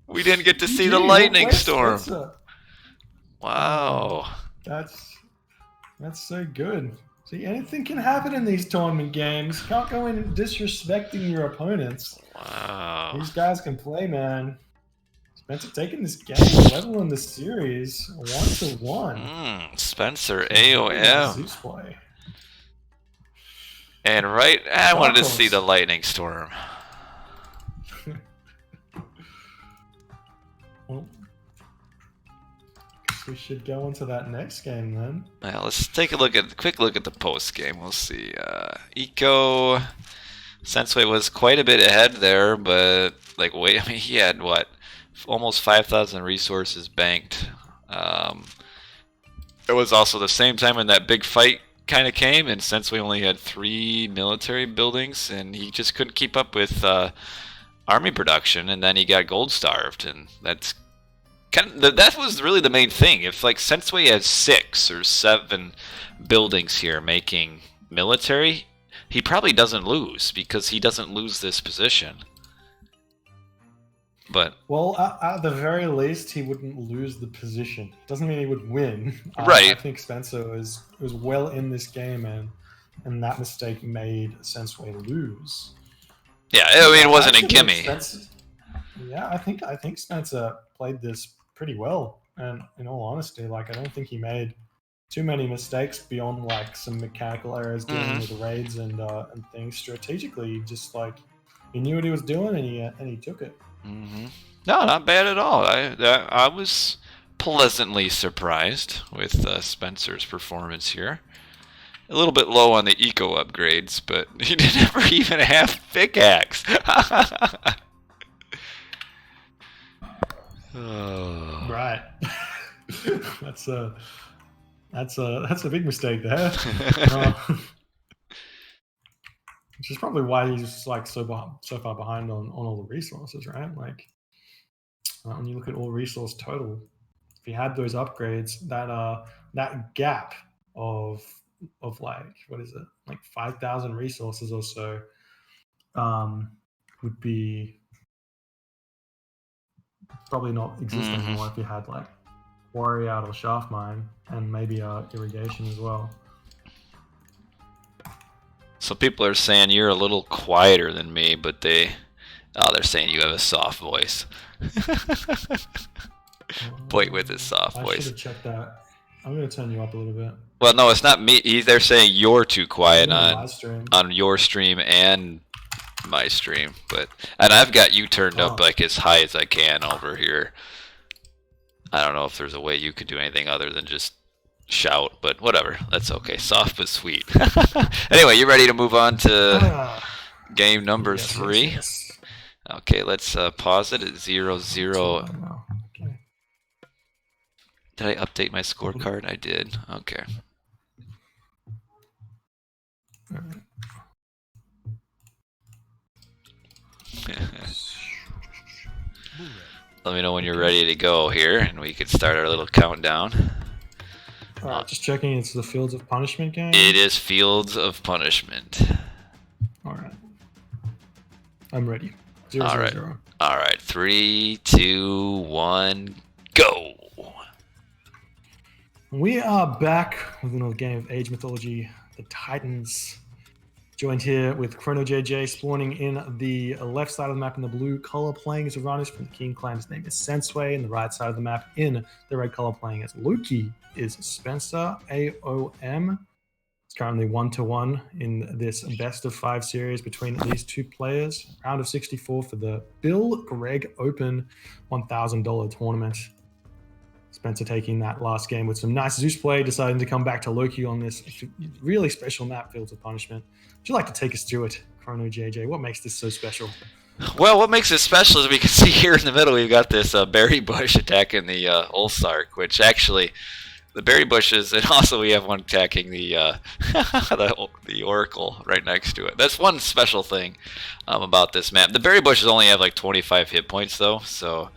[SPEAKER 1] We didn't get to see the lightning storm. Wow.
[SPEAKER 2] That's so good. See, anything can happen in these tournament games. Can't go in disrespecting your opponents.
[SPEAKER 1] Wow.
[SPEAKER 2] These guys can play, man. Spencer taking this game level in the series 1-1.
[SPEAKER 1] SpencerAOM.
[SPEAKER 2] Zeus play.
[SPEAKER 1] And I wanted to see the lightning storm.
[SPEAKER 2] Well, we should go into that next game then.
[SPEAKER 1] Well, let's take a quick look at the post game. We'll see. Eco Sensuy was quite a bit ahead there, but I mean, he had what, almost 5,000 resources banked. It was also the same time when that big fight kind of came, and Sensuy only had 3 military buildings, and he just couldn't keep up with army production, and then he got gold starved, and that's that was really the main thing. If Sensuy has 6 or 7 buildings here making military, he probably doesn't lose because he doesn't lose this position. But
[SPEAKER 2] well, at the very least, he wouldn't lose the position. Doesn't mean he would win.
[SPEAKER 1] Right.
[SPEAKER 2] I think Spencer was well in this game, and that mistake made Sensuy lose.
[SPEAKER 1] Yeah, I mean, it wasn't a gimme.
[SPEAKER 2] Yeah, I think Spencer played this pretty well, and in all honesty, I don't think he made too many mistakes beyond some mechanical errors dealing with raids and things. Strategically, just he knew what he was doing, and he took it.
[SPEAKER 1] No, not bad at all. I was pleasantly surprised with Spencer's performance here. A little bit low on the eco upgrades, but he never even have pickaxe. Oh.
[SPEAKER 2] Right. That's a big mistake there. Which is probably why he's so far behind on all the resources, right? When you look at all resource total, if he had those upgrades, that gap of what is it, 5,000 resources or so, would be probably not exist anymore if you had Warrior Out or Shaft Mine and maybe irrigation as well.
[SPEAKER 1] So people are saying you're a little quieter than me, but they're saying you have a soft voice. Point with his soft voice.
[SPEAKER 2] I should have checked that. I'm going to turn you up a little bit.
[SPEAKER 1] Well, no, it's not me. They're saying you're too quiet on your stream and my stream, and I've got you turned up as high as I can over here. I don't know if there's a way you could do anything other than just shout, but whatever, that's okay. Soft but sweet. Anyway, you ready to move on to game number 3?
[SPEAKER 2] Yes.
[SPEAKER 1] Okay, let's pause it at 0-0.
[SPEAKER 2] Okay.
[SPEAKER 1] Did I update my scorecard? I did. Okay.
[SPEAKER 2] All right.
[SPEAKER 1] Let me know when you're ready to go here, and we can start our little countdown.
[SPEAKER 2] Alright, just checking, it's the Fields of Punishment game?
[SPEAKER 1] It is Fields of Punishment.
[SPEAKER 2] Alright. I'm ready. 0-0.
[SPEAKER 1] Alright, 3, 2, 1, go!
[SPEAKER 2] We are back with another game of Age Mythology, the Titans. Joined here with Chrono JJ spawning in the left side of the map in the blue color, playing as Oranos from the King clan. His name is Sensuy. And the right side of the map in the red color, playing as Loki, is SpencerAOM. It's currently 1-1 in this best of 5 series between these two players. Round of 64 for the Gregg Open $1,000 tournament. Spencer taking that last game with some nice Zeus play, deciding to come back to Loki on this really special map, Fields of Punishment. Would you like to take us through it, Chrono JJ? What makes this so special?
[SPEAKER 1] Well, what makes it special is we can see here in the middle we've got this berry bush attacking the Ulsark, which actually the berry bushes, and also we have one attacking the the oracle right next to it. That's one special thing about this map. The berry bushes only have like 25 hit points though, so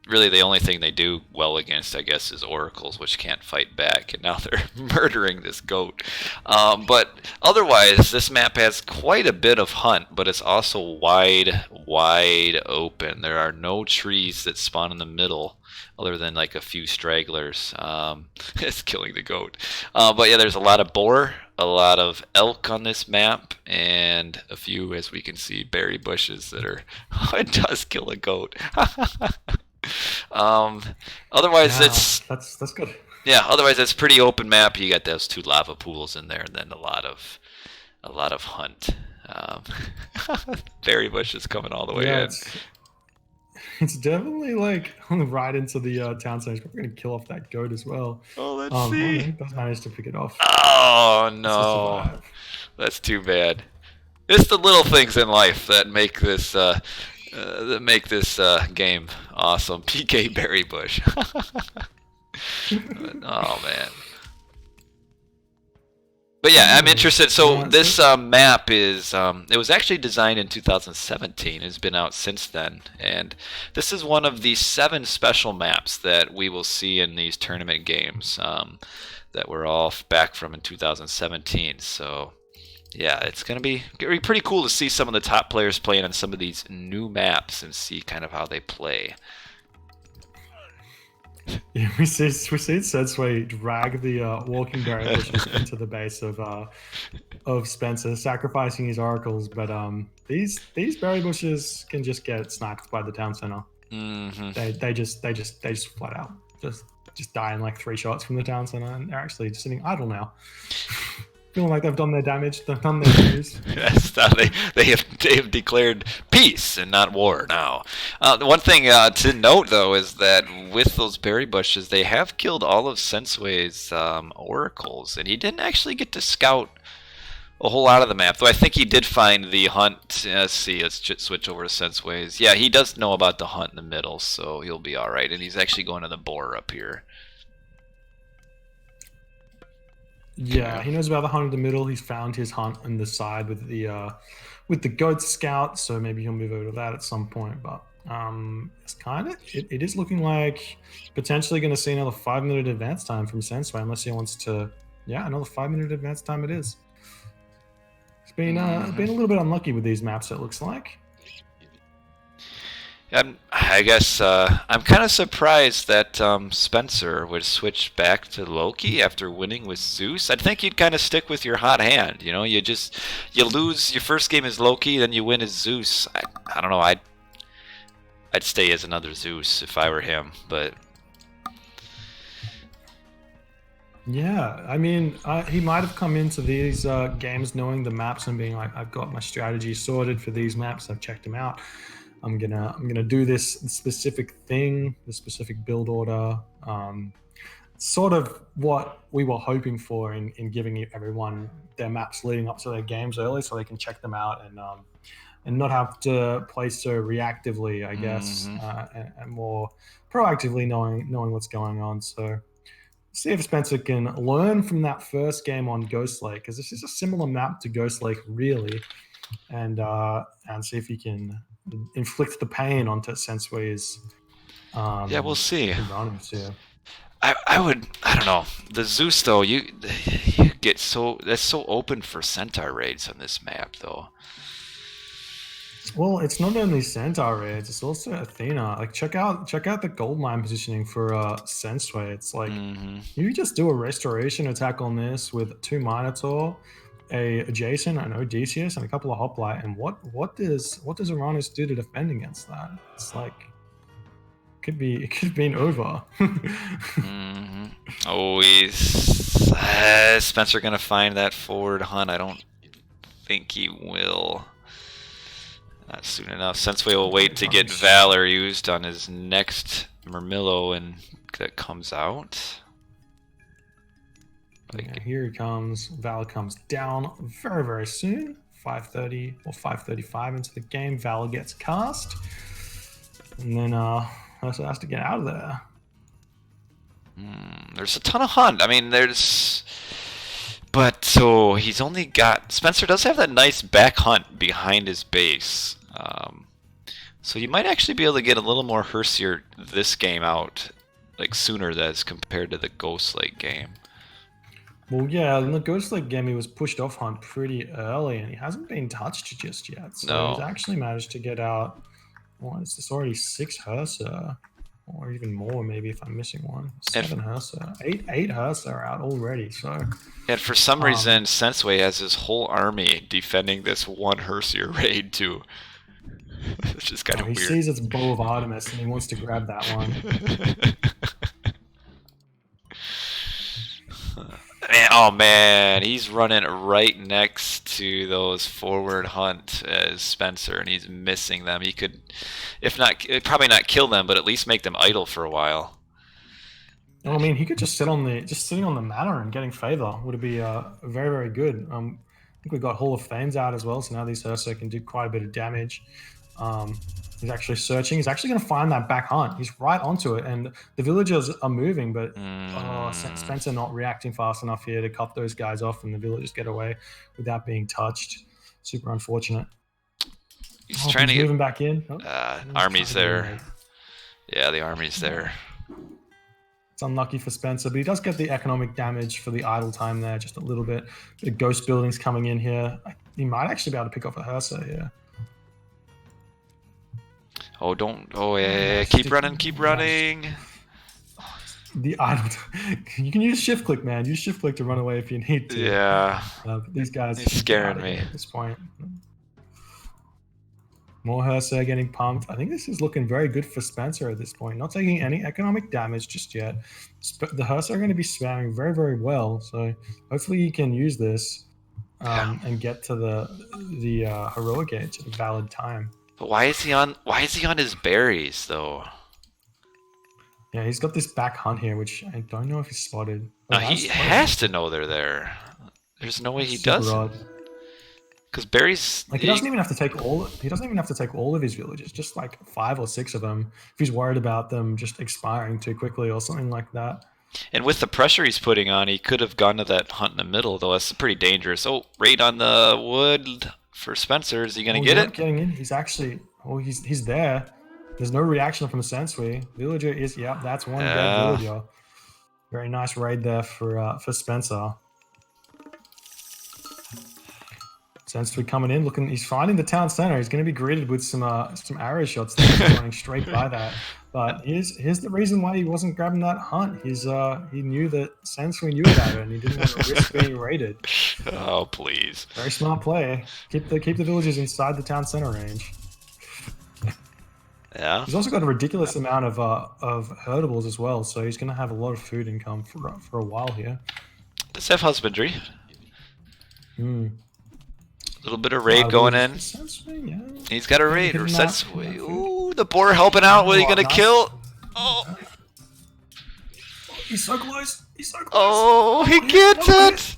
[SPEAKER 1] really the only thing they do well against, I guess, is oracles, which can't fight back, and now they're murdering this goat. But otherwise, this map has quite a bit of hunt, but it's also wide open. There are no trees that spawn in the middle other than like a few stragglers. It's killing the goat. But yeah, there's a lot of boar, a lot of elk on this map, and a few, as we can see, berry bushes that are... it does kill a goat. Otherwise,
[SPEAKER 2] Yeah,
[SPEAKER 1] it's...
[SPEAKER 2] that's good.
[SPEAKER 1] Yeah, otherwise it's pretty open map. You got those 2 lava pools in there, and then a lot of hunt. Um, berry bushes coming all the way in.
[SPEAKER 2] It's definitely like right into the town center. He's probably gonna kill off that goat as well.
[SPEAKER 1] Oh, let's
[SPEAKER 2] Oh, no,
[SPEAKER 1] see.
[SPEAKER 2] he does manage to pick it off.
[SPEAKER 1] Oh
[SPEAKER 2] It's to
[SPEAKER 1] no,
[SPEAKER 2] survive.
[SPEAKER 1] that's too bad. It's the little things in life that make this game awesome. PK Berry Bush. Oh man. But yeah, I'm interested. So this map is it was actually designed in 2017. It's been out since then, and this is one of the 7 special maps that we will see in these tournament games that we're all back from in 2017. So yeah, it's gonna be pretty cool to see some of the top players playing on some of these new maps and see kind of how they play.
[SPEAKER 2] Yeah, we see Sensuy drag the walking berry bushes into the base of Spencer, sacrificing his oracles. But these berry bushes can just get sniped by the town center.
[SPEAKER 1] Mm-hmm.
[SPEAKER 2] They just flat out just die in like 3 shots from the town center, and they're actually just sitting idle now. Feeling like they've done their damage, they've done their dues.
[SPEAKER 1] Yes, they have declared peace and not war now. The one thing to note though is that with those berry bushes, they have killed all of Sensei's oracles, and he didn't actually get to scout a whole lot of the map. Though I think he did find the hunt. Let's see, let's just switch over to Sensei's. Yeah, he does know about the hunt in the middle, so he'll be all right. And he's actually going to the boar up here.
[SPEAKER 2] Yeah, he knows about the hunt in the middle. He's found his hunt on the side with the goat scout, so maybe he'll move over to that at some point. But it's kind of it is looking like potentially going to see another 5-minute advance time from Sensuy, unless he wants to. Yeah, another 5-minute advance time it is. It's been a little bit unlucky with these maps, it looks like.
[SPEAKER 1] I guess I'm kind of surprised that Spencer would switch back to Loki after winning with Zeus. I think you'd kind of stick with your hot hand. You know, you lose your first game as Loki, then you win as Zeus. I don't know. I'd stay as another Zeus if I were him, but.
[SPEAKER 2] Yeah, I mean, he might have come into these games knowing the maps and being like, I've got my strategy sorted for these maps. I've checked them out. I'm gonna do this specific thing, the specific build order. Sort of what we were hoping for in giving everyone their maps leading up to their games early, so they can check them out and not have to play so reactively, I guess, and more proactively knowing what's going on. So see if Spencer can learn from that first game on Ghost Lake, because this is a similar map to Ghost Lake, really, and see if he can inflict the pain onto Sensei's.
[SPEAKER 1] Yeah, we'll see.
[SPEAKER 2] Oranos, yeah.
[SPEAKER 1] I don't know. The Zeus though, you get that's so open for centaur raids on this map though.
[SPEAKER 2] Well, it's not only centaur raids; it's also Athena. Like check out the gold mine positioning for Sensuy. It's like you just do a restoration attack on this with 2 Minotaur, a Jason, an Odysseus, and a couple of Hoplite. And what does Oranos do to defend against that? It's like it could have been over.
[SPEAKER 1] Always Spencer gonna find that forward hunt. I don't think he will. Not soon enough. Sensuy will wait to get Valor used on his next Murmillo, and that comes out.
[SPEAKER 2] Yeah, here he comes. Valor comes down very, very soon. 5:30 or 5:35 into the game. Valor gets cast. And then also has to get out of there.
[SPEAKER 1] There's a ton of hunt. I mean, there's... But, so, he's only got... Spencer does have that nice back hunt behind his base. So you might actually be able to get a little more Hersier this game out, like, sooner as compared to the Ghost Lake game.
[SPEAKER 2] Well, yeah, in the Ghost Lake game, he was pushed off hunt pretty early, and he hasn't been touched just yet. So he's actually managed to get out... What is this already? 6 Herser. Or even more, maybe, if I'm missing one. 7 Herser. 8 Herser are out already, so...
[SPEAKER 1] And for some reason, Sensuy has his whole army defending this one Hersier raid, too. It's just kind of weird.
[SPEAKER 2] He sees it's Bow of Artemis, and he wants to grab that one.
[SPEAKER 1] Oh man, he's running right next to those forward hunt as Spencer, and he's missing them. He could, if not, probably not kill them, but at least make them idle for a while.
[SPEAKER 2] I mean, he could just sit on sitting on the manor and getting favor would be very, very good. I think we got Hall of Fames out as well, so now these Ursa can do quite a bit of damage. He's actually searching. He's actually going to find that back hunt. He's right onto it, and the villagers are moving, but Spencer not reacting fast enough here to cut those guys off, and the villagers get away without being touched. Super unfortunate.
[SPEAKER 1] He's trying to get
[SPEAKER 2] moving back in.
[SPEAKER 1] Army's there. Yeah, the army's there.
[SPEAKER 2] It's unlucky for Spencer, but he does get the economic damage for the idle time there, just a little bit. The ghost buildings coming in here. He might actually be able to pick off a Hersa here.
[SPEAKER 1] Oh, don't. Oh, yeah. Keep running, keep running.
[SPEAKER 2] The idle. You can use shift click, man. Use shift click to run away if you need to.
[SPEAKER 1] Yeah.
[SPEAKER 2] These guys
[SPEAKER 1] are scaring me
[SPEAKER 2] at this point. More Hersa getting pumped. I think this is looking very good for Spencer at this point. Not taking any economic damage just yet. The Hersa are going to be spamming very, very well. So hopefully he can use this and get to the heroic gauge at a valid time.
[SPEAKER 1] But why is he on his berries though?
[SPEAKER 2] Yeah, he's got this back hunt here, which I don't know if he's spotted.
[SPEAKER 1] He has to know they're there. There's no way he doesn't. Because berries,
[SPEAKER 2] like he doesn't even have to take all. He doesn't even have to take all of his villages. Just like 5 or 6 of them. If he's worried about them just expiring too quickly or something like that.
[SPEAKER 1] And with the pressure he's putting on, he could have gone to that hunt in the middle, though. That's pretty dangerous. Oh, raid on the wood for Spencer. Is he gonna get it?
[SPEAKER 2] Getting in. He's actually. Oh, he's there. There's no reaction from Sensuy. Villager is. Yeah, that's one dead villager. Very nice raid there for Spencer. Sensuy coming in, looking. He's finding the town center. He's going to be greeted with some arrow shots. He's running straight by that. But here's the reason why he wasn't grabbing that hunt. He knew that Sensuy knew about it, and he didn't want to risk being raided.
[SPEAKER 1] Oh please!
[SPEAKER 2] Very smart play. Keep the villagers inside the town center range.
[SPEAKER 1] Yeah.
[SPEAKER 2] He's also got a ridiculous amount of herdables as well, so he's going to have a lot of food income for a while here.
[SPEAKER 1] Does have husbandry.
[SPEAKER 2] Hmm.
[SPEAKER 1] A little bit of raid going in.
[SPEAKER 2] Sensuy, yeah.
[SPEAKER 1] He's got a raid or Sensuy. Ooh, the boar helping out. What are you gonna kill? Oh.
[SPEAKER 2] He's so close. He's so close.
[SPEAKER 1] Oh, he gets it.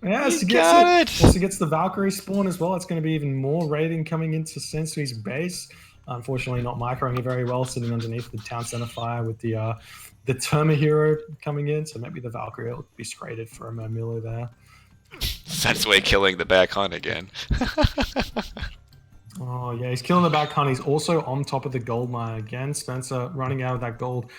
[SPEAKER 2] Yes, he gets it. Also gets the Valkyrie spawn as well. It's going to be even more raiding coming into Sensuy's base. Unfortunately, not microing it very well, sitting underneath the town center fire with the Terma hero coming in. So maybe the Valkyrie will be scrated for a Murmillo there.
[SPEAKER 1] Sensuy killing the back hunt again.
[SPEAKER 2] Oh yeah, he's killing the back hunt. He's also on top of the gold mine again. Spencer running out of that gold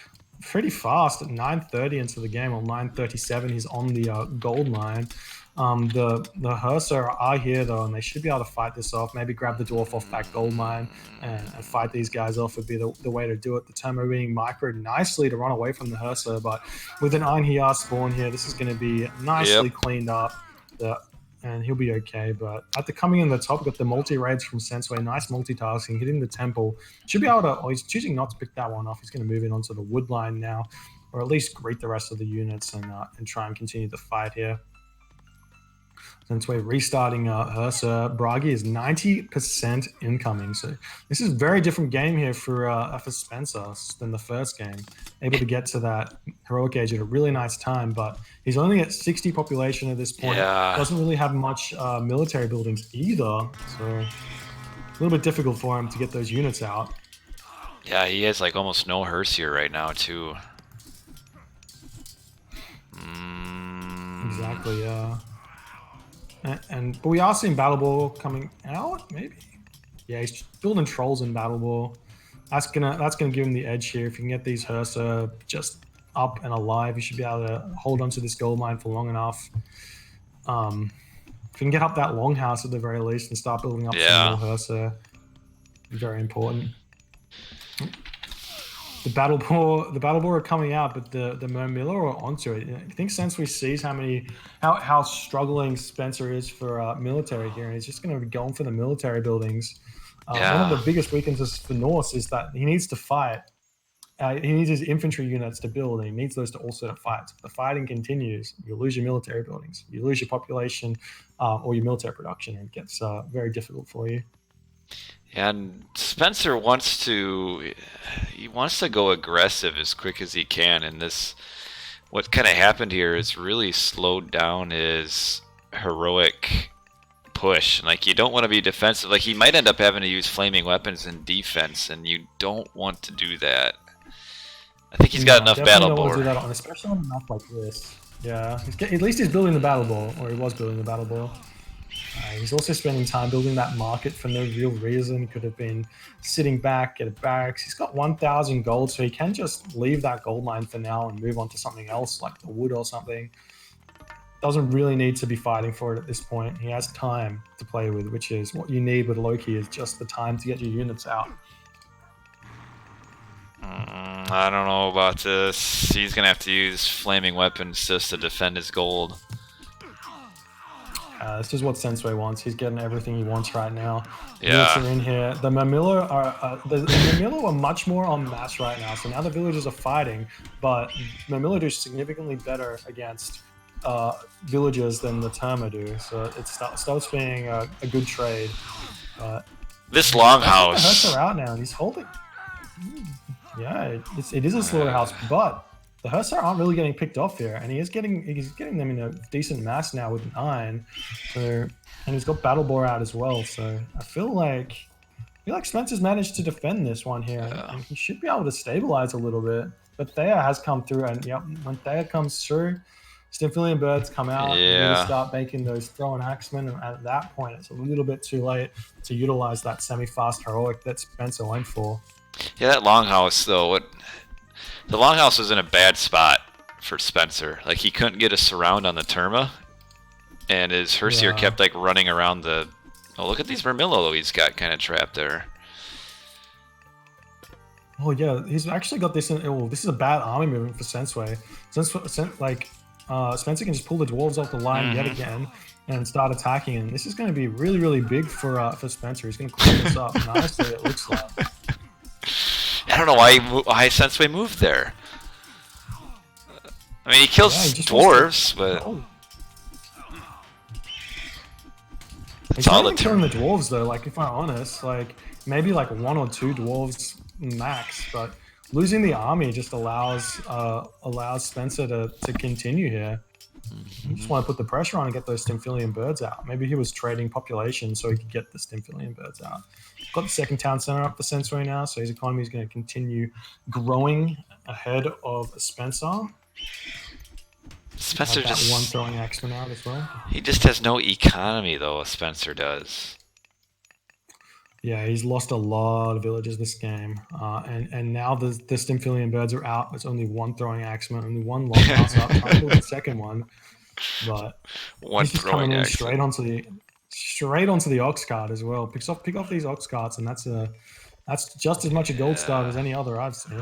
[SPEAKER 2] pretty fast at 9:30 into the game, or 9:37. He's on the gold mine. The Hersa are here though, and they should be able to fight this off. Maybe grab the dwarf off that gold mine and fight these guys off would be the way to do it. The Termo being microed nicely to run away from the Hersa, but with an Einhyar spawn here, this is going to be nicely cleaned up. And he'll be okay. But at the coming in the top, we've got the multi-raids from Sensuy. Nice multitasking, hitting the temple. Should be able to, he's choosing not to pick that one off. He's going to move in onto the wood line now, or at least greet the rest of the units and try and continue the fight here. Sensuy restarting Hersa. Bragi is 90% incoming. So this is a very different game here for Spencer than the first game. Able to get to that heroic age at a really nice time, but he's only at 60 population at this point.
[SPEAKER 1] Yeah.
[SPEAKER 2] Doesn't really have much military buildings either. So a little bit difficult for him to get those units out.
[SPEAKER 1] Yeah, he has like almost no Hersier right now too.
[SPEAKER 2] Exactly. Yeah. But we are seeing Battle Ball coming out. Maybe. Yeah, he's building trolls in Battle Ball. That's gonna give him the edge here. If you can get these Hersa just up and alive, you should be able to hold onto this gold mine for long enough. If you can get up that longhouse at the very least and start building up some more Hersa, very important. The Battle Ball are coming out, but the Mermilla are onto it. I think Sensuy sees how struggling Spencer is for military here, and he's just going to be going for the military buildings. One of the biggest weaknesses for Norse is that he needs to fight. He needs his infantry units to build, and he needs those to also fight. So if the fighting continues, you lose your military buildings, you lose your population, or your military production, and it gets very difficult for you.
[SPEAKER 1] And Spencer wants to go aggressive as quick as he can, and what kind of happened here is really slowed down his heroic push. Like, you don't want to be defensive. Like, he might end up having to use flaming weapons in defense, and you don't want to do that. I think he's got enough battle ball.
[SPEAKER 2] Especially on a map like this. Yeah, at least he's building the battle ball, or he was building the battle ball. He's also spending time building that market for no real reason. He could have been sitting back at a barracks. He's got 1,000 gold, so he can just leave that gold mine for now and move on to something else, like the wood or something. Doesn't really need to be fighting for it at this point. He has time to play with, which is what you need with Loki, is just the time to get your units out.
[SPEAKER 1] I don't know about this. He's going to have to use flaming weapons just to defend his gold.
[SPEAKER 2] This is what Sensuy wants. He's getting everything he wants right now.
[SPEAKER 1] Yeah.
[SPEAKER 2] Units are in here. The Mermilla are much more en masse right now. So now the villagers are fighting, but Mermilla do significantly better against villagers than the Terma do. So it starts being a good trade.
[SPEAKER 1] This longhouse.
[SPEAKER 2] The Hersa are out now, and he's holding. Yeah, it is a slaughterhouse, but the Hersa aren't really getting picked off here, and he's getting them in a decent mass now with 9. So, and he's got Battle Ball out as well. So I feel like Spencer's managed to defend this one here, and he should be able to stabilize a little bit. But Thea has come through, and when Thea comes through, Stymphalian birds come out and really start making those throwing axemen, and at that point it's a little bit too late to utilize that semi-fast heroic that Spencer went for.
[SPEAKER 1] Yeah, that longhouse though, the longhouse was in a bad spot for Spencer. Like, he couldn't get a surround on the Terma, and his Hersier kept like running around the. Oh, look at these Mermilla he's got kind of trapped there.
[SPEAKER 2] Oh yeah, he's actually got this. This is a bad army movement for Sensuy. Spencer can just pull the dwarves off the line yet again and start attacking, and this is going to be really, really big for Spencer. He's going to clean this up, and honestly, it looks like.
[SPEAKER 1] I don't know why Sensuy moved there. I mean, he kills dwarves, but
[SPEAKER 2] he's not even killing the dwarves though. Like, if I'm honest, like maybe like 1 or 2 dwarves max, but losing the army just allows Spencer to continue here. You just want to put the pressure on and get those Stymphalian birds out. Maybe he was trading population so he could get the Stymphalian birds out. Got the second town center up for Sensuy now, so his economy is going to continue growing ahead of Spencer.
[SPEAKER 1] Spencer
[SPEAKER 2] just one throwing axeman out as well.
[SPEAKER 1] He just has no economy though. Spencer does.
[SPEAKER 2] Yeah, he's lost a lot of villages this game, and now the Stymphalian birds are out. There's only 1 throwing axeman, only 1 longhouse up. Trying to build the second one, but
[SPEAKER 1] he's just coming in
[SPEAKER 2] straight onto the ox cart as well. Pick off these ox carts, and that's just as much a gold star as any other I've seen.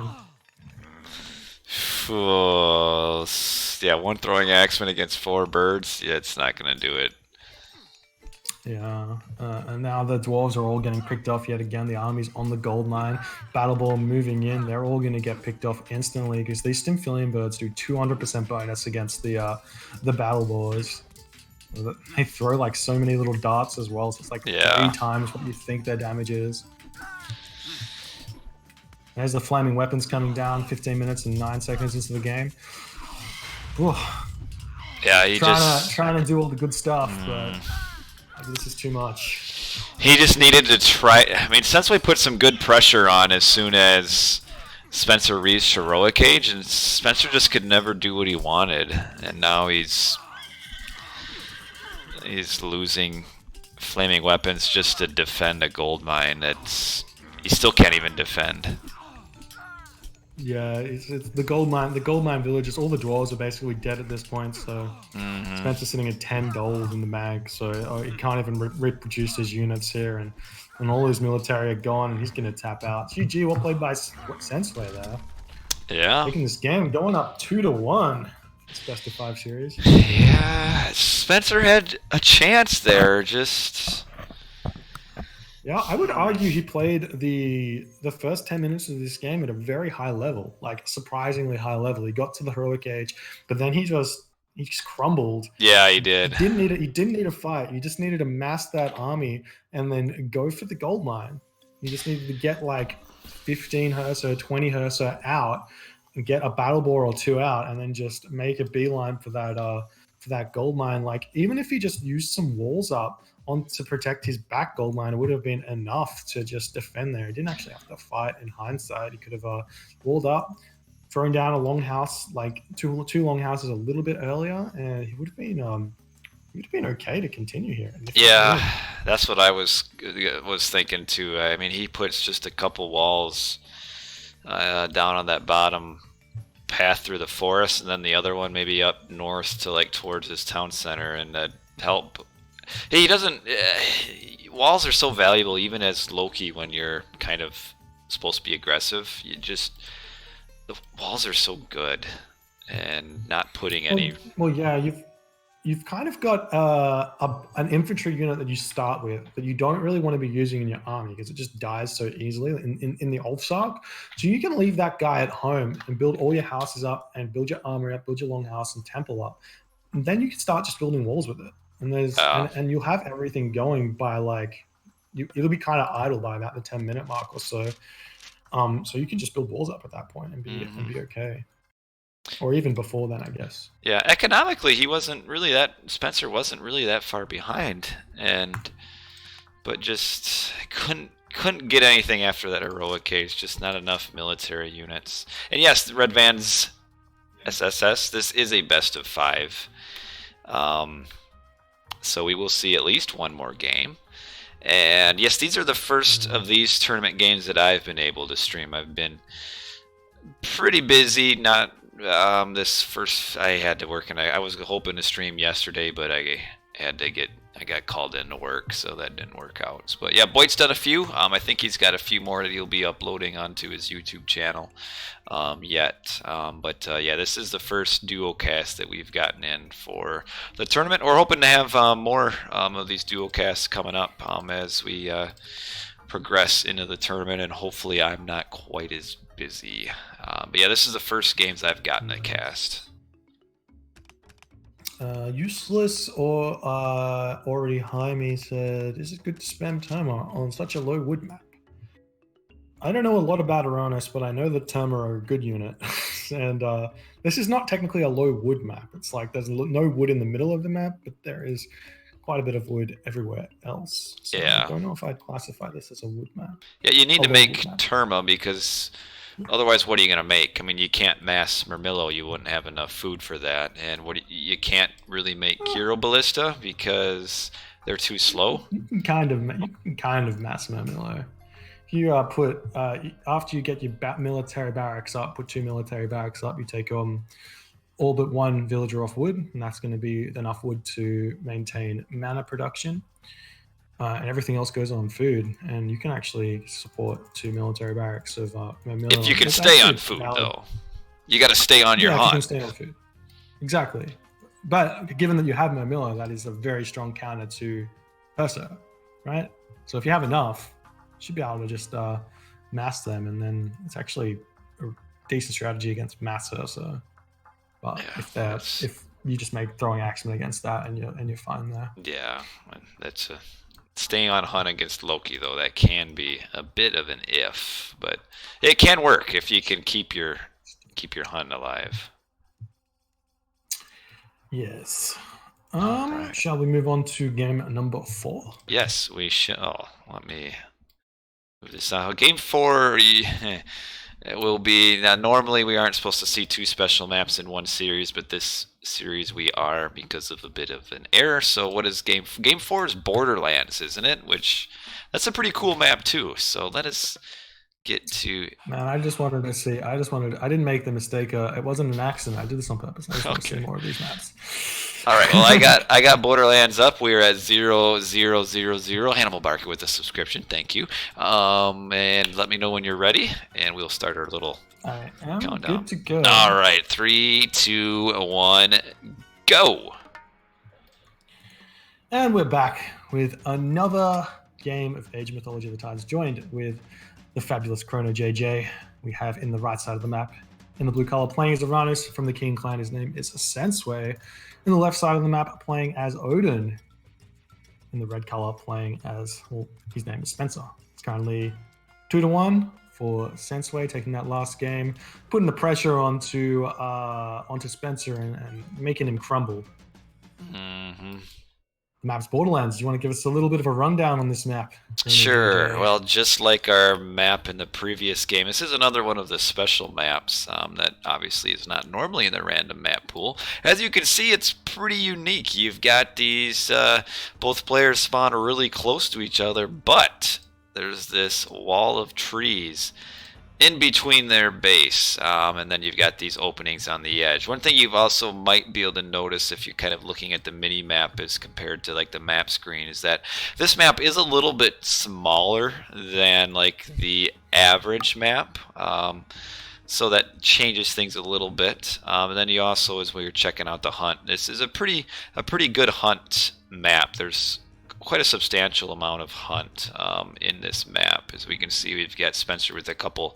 [SPEAKER 1] Yeah, 1 throwing axeman against 4 birds. Yeah, it's not gonna do it.
[SPEAKER 2] Yeah, and now the dwarves are all getting picked off yet again. The army's on the gold mine. Battle Ball moving in. They're all going to get picked off instantly because these Stymphalian birds do 200% bonus against the Battle Balls. They throw like so many little darts as well, so it's like 3 times what you think their damage is. There's the flaming weapons coming down. 15 minutes and 9 seconds into the game. Whew.
[SPEAKER 1] Yeah, he
[SPEAKER 2] trying to do all the good stuff, but. This is too much.
[SPEAKER 1] He just needed to try. I mean, Sensuy put some good pressure on as soon as Spencer reached heroic age, and Spencer just could never do what he wanted. And now he's he's losing flaming weapons just to defend a gold mine. He still can't even defend.
[SPEAKER 2] Yeah, it's the gold mine. The gold mine villages. All the dwarves are basically dead at this point. So Spencer's sitting at 10 gold in the mag. So he can't even reproduce his units here, and all his military are gone, and he's gonna tap out. GG, well played by Sensuy there.
[SPEAKER 1] Yeah.
[SPEAKER 2] Taking this game, going up 2-1. It's best of 5 series.
[SPEAKER 1] Yeah, Spencer had a chance there. Just.
[SPEAKER 2] Yeah, I would argue he played the first 10 minutes of this game at a very high level, like surprisingly high level. He got to the heroic age, but then he just crumbled.
[SPEAKER 1] Yeah, he did.
[SPEAKER 2] He didn't need a fight. You just needed to mass that army and then go for the gold mine. You just needed to get like 15 Hersa, 20 Hersa out, and get a battle bore or 2 out, and then just make a beeline for that gold mine. Like, even if he just used some walls up to protect his back gold mine, it would have been enough to just defend there. He didn't actually have to fight in hindsight. He could have walled up, thrown down a long house, like two long houses a little bit earlier, and he would have been okay to continue here.
[SPEAKER 1] Yeah, that's what I was thinking too. I mean, he puts just a couple walls down on that bottom path through the forest, and then the other one maybe up north to like towards his town center, and that help. He doesn't. Walls are so valuable, even as Loki, when you're kind of supposed to be aggressive. The walls are so good, and not putting any.
[SPEAKER 2] Well, yeah, you've kind of got an infantry unit that you start with that you don't really want to be using in your army because it just dies so easily in the Ulfsark. So you can leave that guy at home and build all your houses up and build your armor up, build your longhouse and temple up, and then you can start just building walls with it. And and you'll have everything going by like it'll be kind of idle by about the 10-minute mark or so. So you can just build walls up at that point and be okay. Or even before then, I guess.
[SPEAKER 1] Yeah, economically, Spencer wasn't really that far behind, but just couldn't get anything after that heroic case. Just not enough military units. And yes, the Red Van's SSS. This is a best of 5. So we will see at least one more game. And yes, these are the first of these tournament games that I've been able to stream. I've been pretty busy. Not this first. I had to work, and I was hoping to stream yesterday, but I got called in to work, so that didn't work out. But yeah, Boyd's done a few. I think he's got a few more that he'll be uploading onto his YouTube channel yet. But yeah, this is the first duo cast that we've gotten in for the tournament. We're hoping to have more of these duo casts coming up as we progress into the tournament, and hopefully I'm not quite as busy. But yeah, this is the first games I've gotten a cast.
[SPEAKER 2] Useless or already high me said, is it good to spam Terma on such a low wood map? I don't know a lot about Oranos, but I know that Terma are a good unit. And this is not technically a low wood map. It's like there's no wood in the middle of the map, but there is quite a bit of wood everywhere else. So
[SPEAKER 1] yeah.
[SPEAKER 2] I don't know if I'd classify this as a wood map.
[SPEAKER 1] Yeah, you need to make Terma because otherwise, what are you going to make? I mean, you can't mass Murmillo. You wouldn't have enough food for that. And you can't really make Kiro Ballista because they're too slow.
[SPEAKER 2] You can kind of mass Murmillo. You put after you get your military barracks up, put 2 military barracks up. You take all but 1 villager off wood, and that's going to be enough wood to maintain mana production. And everything else goes on food, and you can actually support 2 military barracks of Murmillo.
[SPEAKER 1] If you can stay on food, though, you got to stay on your hunt.
[SPEAKER 2] You can stay on food. Exactly, but given that you have Murmillo, that is a very strong counter to Ursa, right? So if you have enough, you should be able to just mass them, and then it's actually a decent strategy against mass Ursa. But yeah, if you just make throwing axemen against that, and you're fine there.
[SPEAKER 1] Yeah, that's staying on hunt against Loki, though, that can be a bit of an if, but it can work if you can keep your hunt alive.
[SPEAKER 2] Yes.
[SPEAKER 1] Right.
[SPEAKER 2] Shall we move on to game number 4?
[SPEAKER 1] Yes, we shall. Let me move this out. Game 4. It will be now. Normally, we aren't supposed to see 2 special maps in one series, but this series we are because of a bit of an error. So, what is game 4 is Borderlands, isn't it? Which that's a pretty cool map too. So let us get to.
[SPEAKER 2] Man, I just wanted to see. I didn't make the mistake. It wasn't an accident. I did this on purpose. I just want to see
[SPEAKER 1] Okay.
[SPEAKER 2] more of these maps.
[SPEAKER 1] All right. Well, I got Borderlands up. We are at 0000. Hannibal Barker with a subscription. Thank you. And let me know when you're ready, and we'll start our little
[SPEAKER 2] I am
[SPEAKER 1] countdown.
[SPEAKER 2] good to go.
[SPEAKER 1] All right. 3, 2, 1, go.
[SPEAKER 2] And we're back with another game of Age of Mythology of the Tides, joined with the fabulous Chrono JJ. We have in the right side of the map, in the blue color, playing as Oranos from the King clan. His name is Sensuy. In the left side of the map, playing as Odin. In the red color, playing as, well, his name is Spencer. It's currently 2-1 for Sensuy, taking that last game, putting the pressure onto Spencer and making him crumble.
[SPEAKER 1] Mm-hmm.
[SPEAKER 2] The map's Borderlands. Do you want to give us a little bit of a rundown on this map?
[SPEAKER 1] Sure. Well, just like our map in the previous game, this is another one of the special maps that obviously is not normally in the random map pool. As you can see, it's pretty unique. You've got these, both players spawn really close to each other, but there's this wall of trees in between their base, and then you've got these openings on the edge. One thing you've also might be able to notice if you're kind of looking at the mini map as compared to like the map screen is that this map is a little bit smaller than like the average map, so that changes things a little bit. And then you also, as we were checking out the hunt, this is a pretty good hunt map. There's quite a substantial amount of hunt in this map. As we can see, we've got Spencer with a couple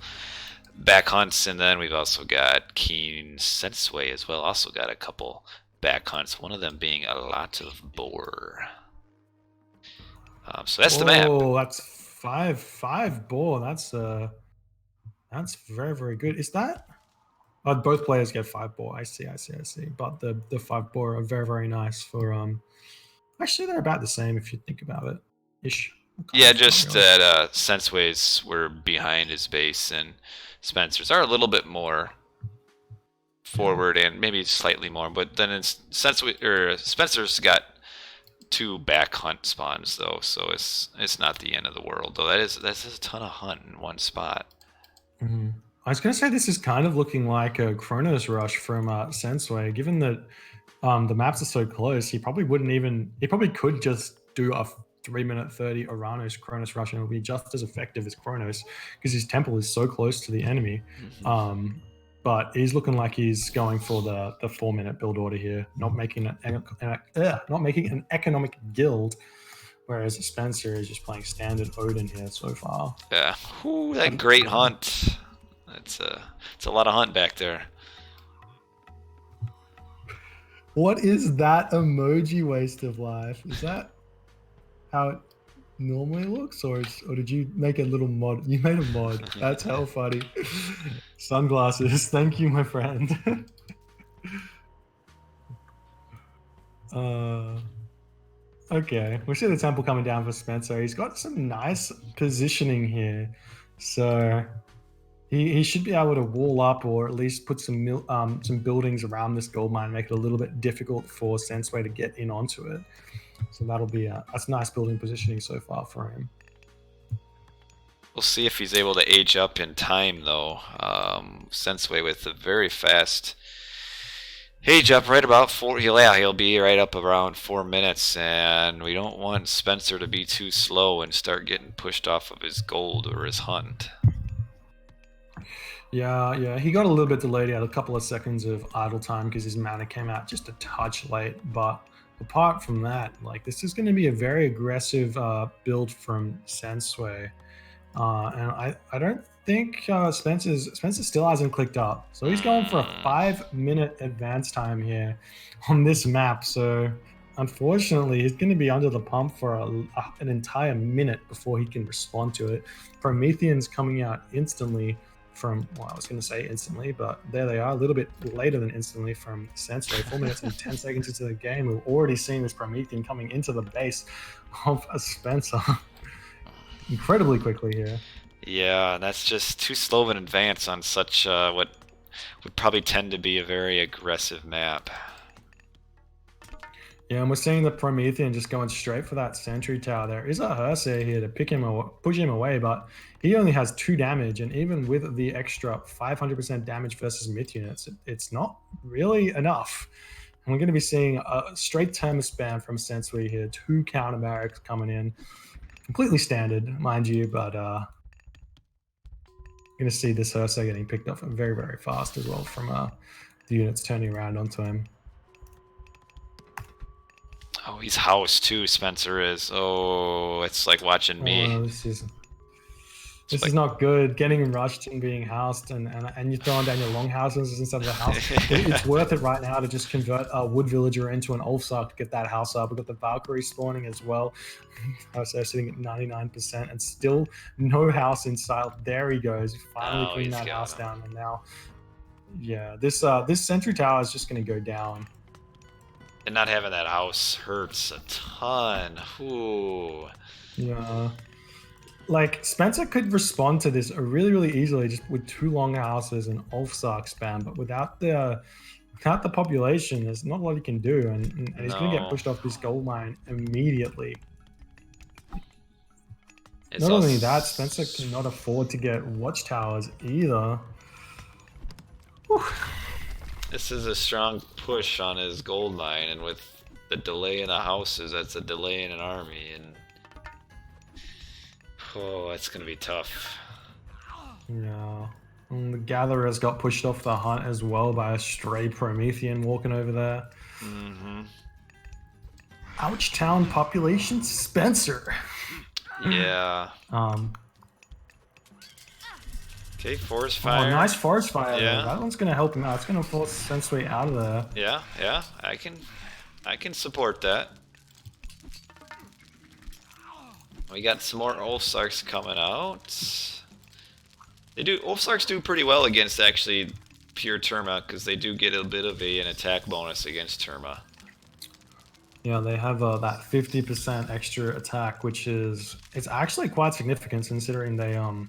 [SPEAKER 1] back hunts, and then we've also got Keen Sensuy as well. Also got a couple back hunts, one of them being a lot of boar. So that's the map.
[SPEAKER 2] Oh, that's five boar. That's very, very good. Is that? Both players get 5 boar. I see. But the 5 boar are very, very nice for Actually, they're about the same if you think about it, ish.
[SPEAKER 1] Yeah, just that Sensuy's were behind his base, and Spencer's are a little bit more forward and maybe slightly more. But then it's Spencer's got 2 back hunt spawns though, so it's not the end of the world. Though that's a ton of hunt in one spot.
[SPEAKER 2] Mm-hmm. I was going to say this is kind of looking like a Chronos Rush from Sensuy, given that the maps are so close. He probably could just do a 3-minute 30 Oranos Chronos Rush and it would be just as effective as Chronos because his temple is so close to the enemy. Mm-hmm. But he's looking like he's going for the 4-minute build order here, not making an economic guild, whereas Spencer is just playing standard Odin here so far.
[SPEAKER 1] Yeah, ooh, that great hunt. It's a lot of hunt back there.
[SPEAKER 2] What is that emoji waste of life? Is that how it normally looks, or did you make a little mod? You made a mod. That's hell funny. Sunglasses. Thank you, my friend. Okay, we see the temple coming down for Spencer. He's got some nice positioning here, so he should be able to wall up or at least put some buildings around this gold mine, make it a little bit difficult for Sensuy to get in onto it. So that'll be that's nice building positioning so far for him.
[SPEAKER 1] We'll see if he's able to age up in time, though. Sensuy with a very fast age up, right about 4. He'll be right up around 4 minutes, and we don't want Spencer to be too slow and start getting pushed off of his gold or his hunt.
[SPEAKER 2] Yeah, he got a little bit delayed. He had a couple of seconds of idle time because his mana came out just a touch late. But apart from that, like, this is going to be a very aggressive build from Sensuy. And I don't think Spencer still hasn't clicked up. So he's going for a 5-minute advance time here on this map. So unfortunately, he's going to be under the pump for an entire minute before he can respond to it. Promethean's coming out instantly from, well, I was going to say instantly, but there they are, a little bit later than instantly from Sensuy. 4 minutes and 10 seconds into the game, we've already seen this Promethean coming into the base of Spencer incredibly quickly here.
[SPEAKER 1] Yeah, that's just too slow of an advance on such what would probably tend to be a very aggressive map.
[SPEAKER 2] Yeah, and we're seeing the Promethean just going straight for that sentry tower. There is a Hersey here to push him away, but he only has 2 damage, and even with the extra 500% damage versus myth units, it's not really enough. And we're going to be seeing a straight term spam from Sensuy here. 2 counter barracks coming in, completely standard, mind you, but going to see this Hersey getting picked up very, very fast as well from the units turning around onto him.
[SPEAKER 1] Oh, he's housed too, Spencer is. Oh, it's like watching me.
[SPEAKER 2] Oh, this is not good. Getting rushed and being housed, and you're throwing down your long houses instead of the house. It's worth it right now to just convert a wood villager into an Ulfsark to get that house up. We've got the Valkyrie spawning as well. So sitting at 99% and still no house in sight. There he goes. Finally putting that house down, and now, yeah, this sentry tower is just going to go down.
[SPEAKER 1] And not having that house hurts a ton. Ooh.
[SPEAKER 2] Yeah. Like, Spencer could respond to this really, really easily just with 2 long houses and Ulfsark spam, but without the population, there's not a lot he can do, and he's going to get pushed off this gold mine immediately. Not only that, Spencer cannot afford to get watchtowers either. Whew.
[SPEAKER 1] This is a strong push on his gold mine, and with the delay in the houses, that's a delay in an army, and oh, that's gonna be tough.
[SPEAKER 2] Yeah. And the Gatherers got pushed off the hunt as well by a stray Promethean walking over there.
[SPEAKER 1] Mm-hmm.
[SPEAKER 2] Ouch town population Spencer.
[SPEAKER 1] Yeah. Okay, forest fire.
[SPEAKER 2] Oh, nice forest fire.
[SPEAKER 1] Yeah.
[SPEAKER 2] That one's gonna help him out. It's gonna force Sensuy out of there.
[SPEAKER 1] Yeah, yeah. I can support that. We got some more Ulfsarks coming out. Ulfsarks do pretty well against actually pure Terma, because they do get a bit of an attack bonus against Terma.
[SPEAKER 2] Yeah, they have that 50% extra attack, which it's actually quite significant considering they don't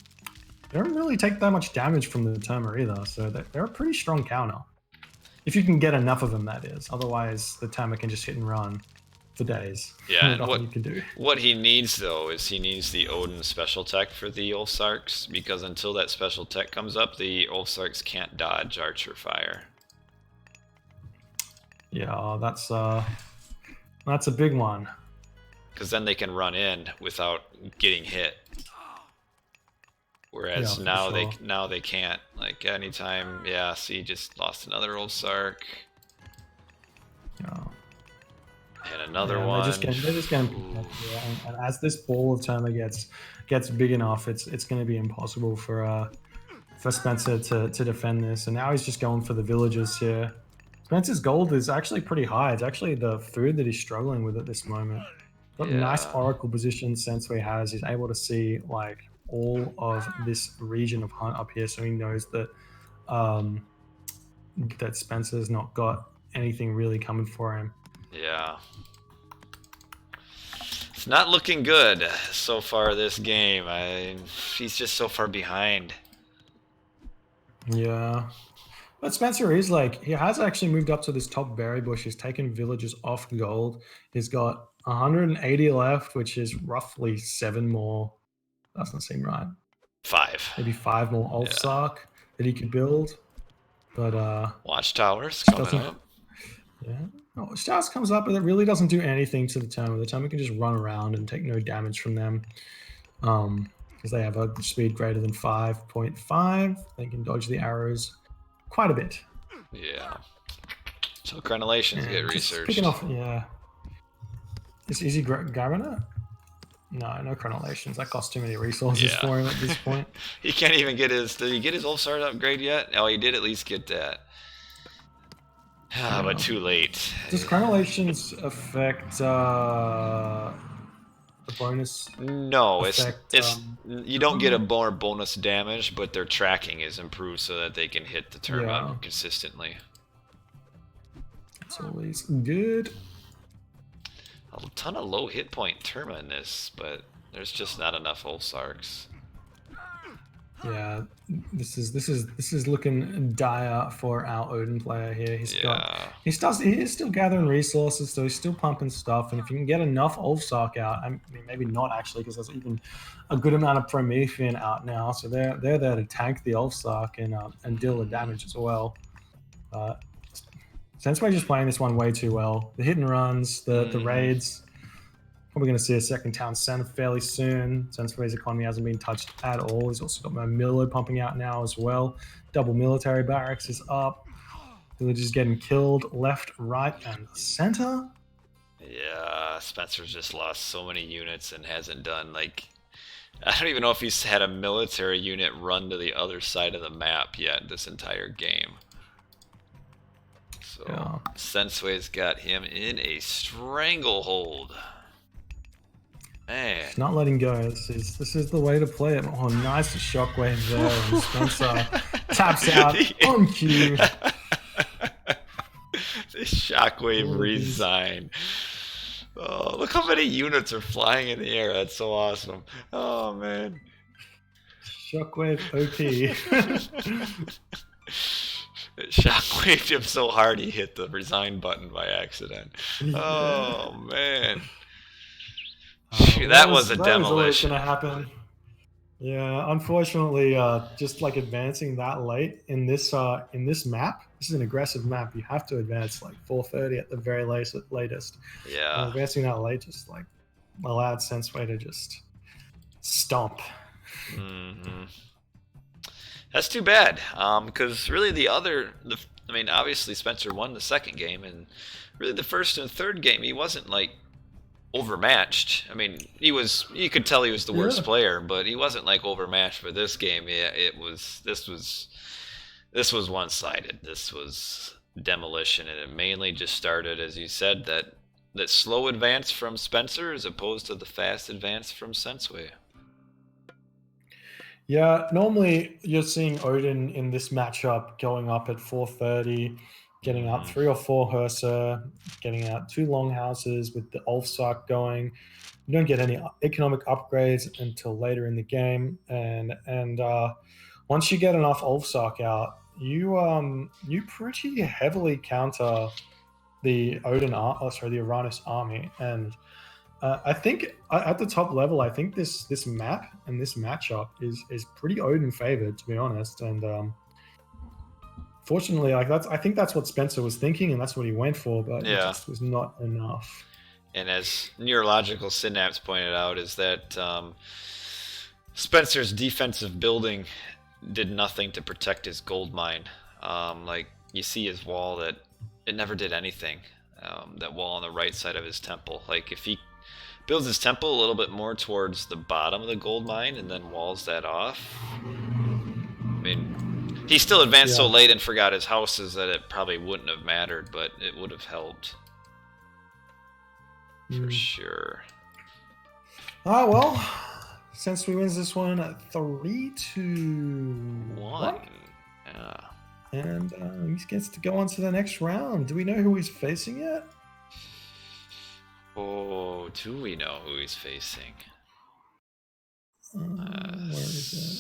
[SPEAKER 2] really take that much damage from the Terma either, so they're a pretty strong counter. If you can get enough of them, that is. Otherwise, the Terma can just hit and run for days.
[SPEAKER 1] Yeah, and
[SPEAKER 2] nothing you can do.
[SPEAKER 1] What he needs, though, is he needs the Odin special tech for the Ulfsarks, because until that special tech comes up, the Ulfsarks can't dodge Archer Fire.
[SPEAKER 2] Yeah, that's a big one.
[SPEAKER 1] Because then they can run in without getting hit. Whereas now they can't. Like anytime, yeah. See, just lost another Ulfsark.
[SPEAKER 2] Yeah.
[SPEAKER 1] And another one.
[SPEAKER 2] They're just getting and as this ball of Terma gets big enough, it's going to be impossible for Spencer to defend this. And now he's just going for the villagers here. Spencer's gold is actually pretty high. It's actually the food that he's struggling with at this moment. Got nice oracle position Sensuy has. He's able to see like all of this region of hunt up here, so he knows that that Spencer's not got anything really coming for him.
[SPEAKER 1] Yeah. It's not looking good so far this game. He's just so far behind.
[SPEAKER 2] Yeah. But Spencer is like, he has actually moved up to this top berry bush. He's taken villagers off gold. He's got 180 left, which is roughly 7 more. Doesn't seem right.
[SPEAKER 1] 5.
[SPEAKER 2] Maybe 5 more Ulfsark that he could build. But
[SPEAKER 1] Watchtowers coming up.
[SPEAKER 2] Yeah. No, Watchtowers comes up, but it really doesn't do anything to the Terma. The Terma can just run around and take no damage from them. Because they have a speed greater than 5.5. They can dodge the arrows quite a bit.
[SPEAKER 1] Yeah. So crenellations get researched.
[SPEAKER 2] Picking off, yeah. Is he grabbing it? No crenellations. That costs too many resources for him at this point.
[SPEAKER 1] He can't even get his. Did he get his Ulfsark upgrade yet? Oh, he did at least get that. But too late.
[SPEAKER 2] Does crenellations affect the bonus?
[SPEAKER 1] No, it's you don't get a more bonus damage, but their tracking is improved so that they can hit the Terma consistently.
[SPEAKER 2] That's always good.
[SPEAKER 1] A ton of low hit point Terma in this, but there's just not enough Ulfsarks.
[SPEAKER 2] Yeah, this is looking dire for our Odin player here. He is still gathering resources, so he's still pumping stuff. And if you can get enough Ulfsark out, I mean maybe not actually, because there's even a good amount of Promethean out now, so they're there to tank the Ulfsark and deal the damage as well. Sensuy just playing this one way too well. The hit and runs, the raids. Probably going to see a second town center fairly soon. Sensuy's economy hasn't been touched at all. He's also got Milo pumping out now as well. Double military barracks is up. Villagers getting killed left, right, and center.
[SPEAKER 1] Yeah, Spencer's just lost so many units and hasn't done, like, I don't even know if he's had a military unit run to the other side of the map yet this entire game. So yeah. Sensuy's got him in a stranglehold. Man.
[SPEAKER 2] He's not letting go. This is the way to play it. Oh, nice shockwave there. And Spencer taps out on cue.
[SPEAKER 1] The shockwave resign. Oh, look how many units are flying in the air. That's so awesome. Oh, man.
[SPEAKER 2] Shockwave OP.
[SPEAKER 1] Shockwaved him so hard he hit the resign button by accident. Yeah. Oh, man. That was a demolition. That was always
[SPEAKER 2] going to happen. Yeah, unfortunately, just like advancing that late in this map, this is an aggressive map. You have to advance like 4:30 at the very latest.
[SPEAKER 1] Yeah.
[SPEAKER 2] And advancing that late just like allowed Sensuy to just stomp.
[SPEAKER 1] Mm-hmm. That's too bad. Because really I mean, obviously Spencer won the second game, and really the first and third game he wasn't like overmatched. I mean, you could tell he was the worst player, but he wasn't like overmatched for this game. Yeah, this was one-sided. This was demolition, and it mainly just started, as you said, that slow advance from Spencer as opposed to the fast advance from Sensuy.
[SPEAKER 2] Yeah, normally you're seeing Odin in this matchup going up at 4:30, getting up 3 or 4 Hersa, getting out 2 longhouses with the Ulfsark going. You don't get any economic upgrades until later in the game, and once you get enough Ulfsark out, you pretty heavily counter the the Oranos army. And I think at the top level, I think this map and this matchup is pretty Odin favored, to be honest. And fortunately, I think that's what Spencer was thinking, and that's what he went for, but it just was not enough.
[SPEAKER 1] And as Neurological Synapse pointed out, is that Spencer's defensive building did nothing to protect his gold mine. Like, you see his wall, that it never did anything. That wall on the right side of his temple. Like, if he builds his temple a little bit more towards the bottom of the gold mine and then walls that off, I mean, he still advanced so late and forgot his houses that it probably wouldn't have mattered, but it would have helped. For sure.
[SPEAKER 2] Well, since we wins this one at 3-1.
[SPEAKER 1] Yeah.
[SPEAKER 2] And he gets to go on to the next round. Do we know who he's facing yet?
[SPEAKER 1] Oh, do we know who he's facing?
[SPEAKER 2] Where is it?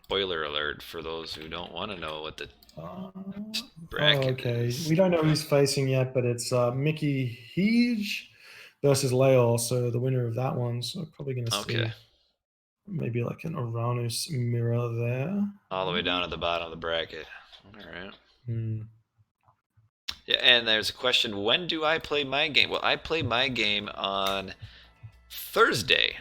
[SPEAKER 1] Spoiler alert for those who don't want to know what the bracket is.
[SPEAKER 2] We don't know who he's facing yet, but it's Mickey Heege versus Leol. So the winner of that one. So probably going to see maybe like an Oranos mirror there.
[SPEAKER 1] All the way down at the bottom of the bracket. All right. Yeah, and there's a question, when do I play my game? Well, I play my game on Thursday.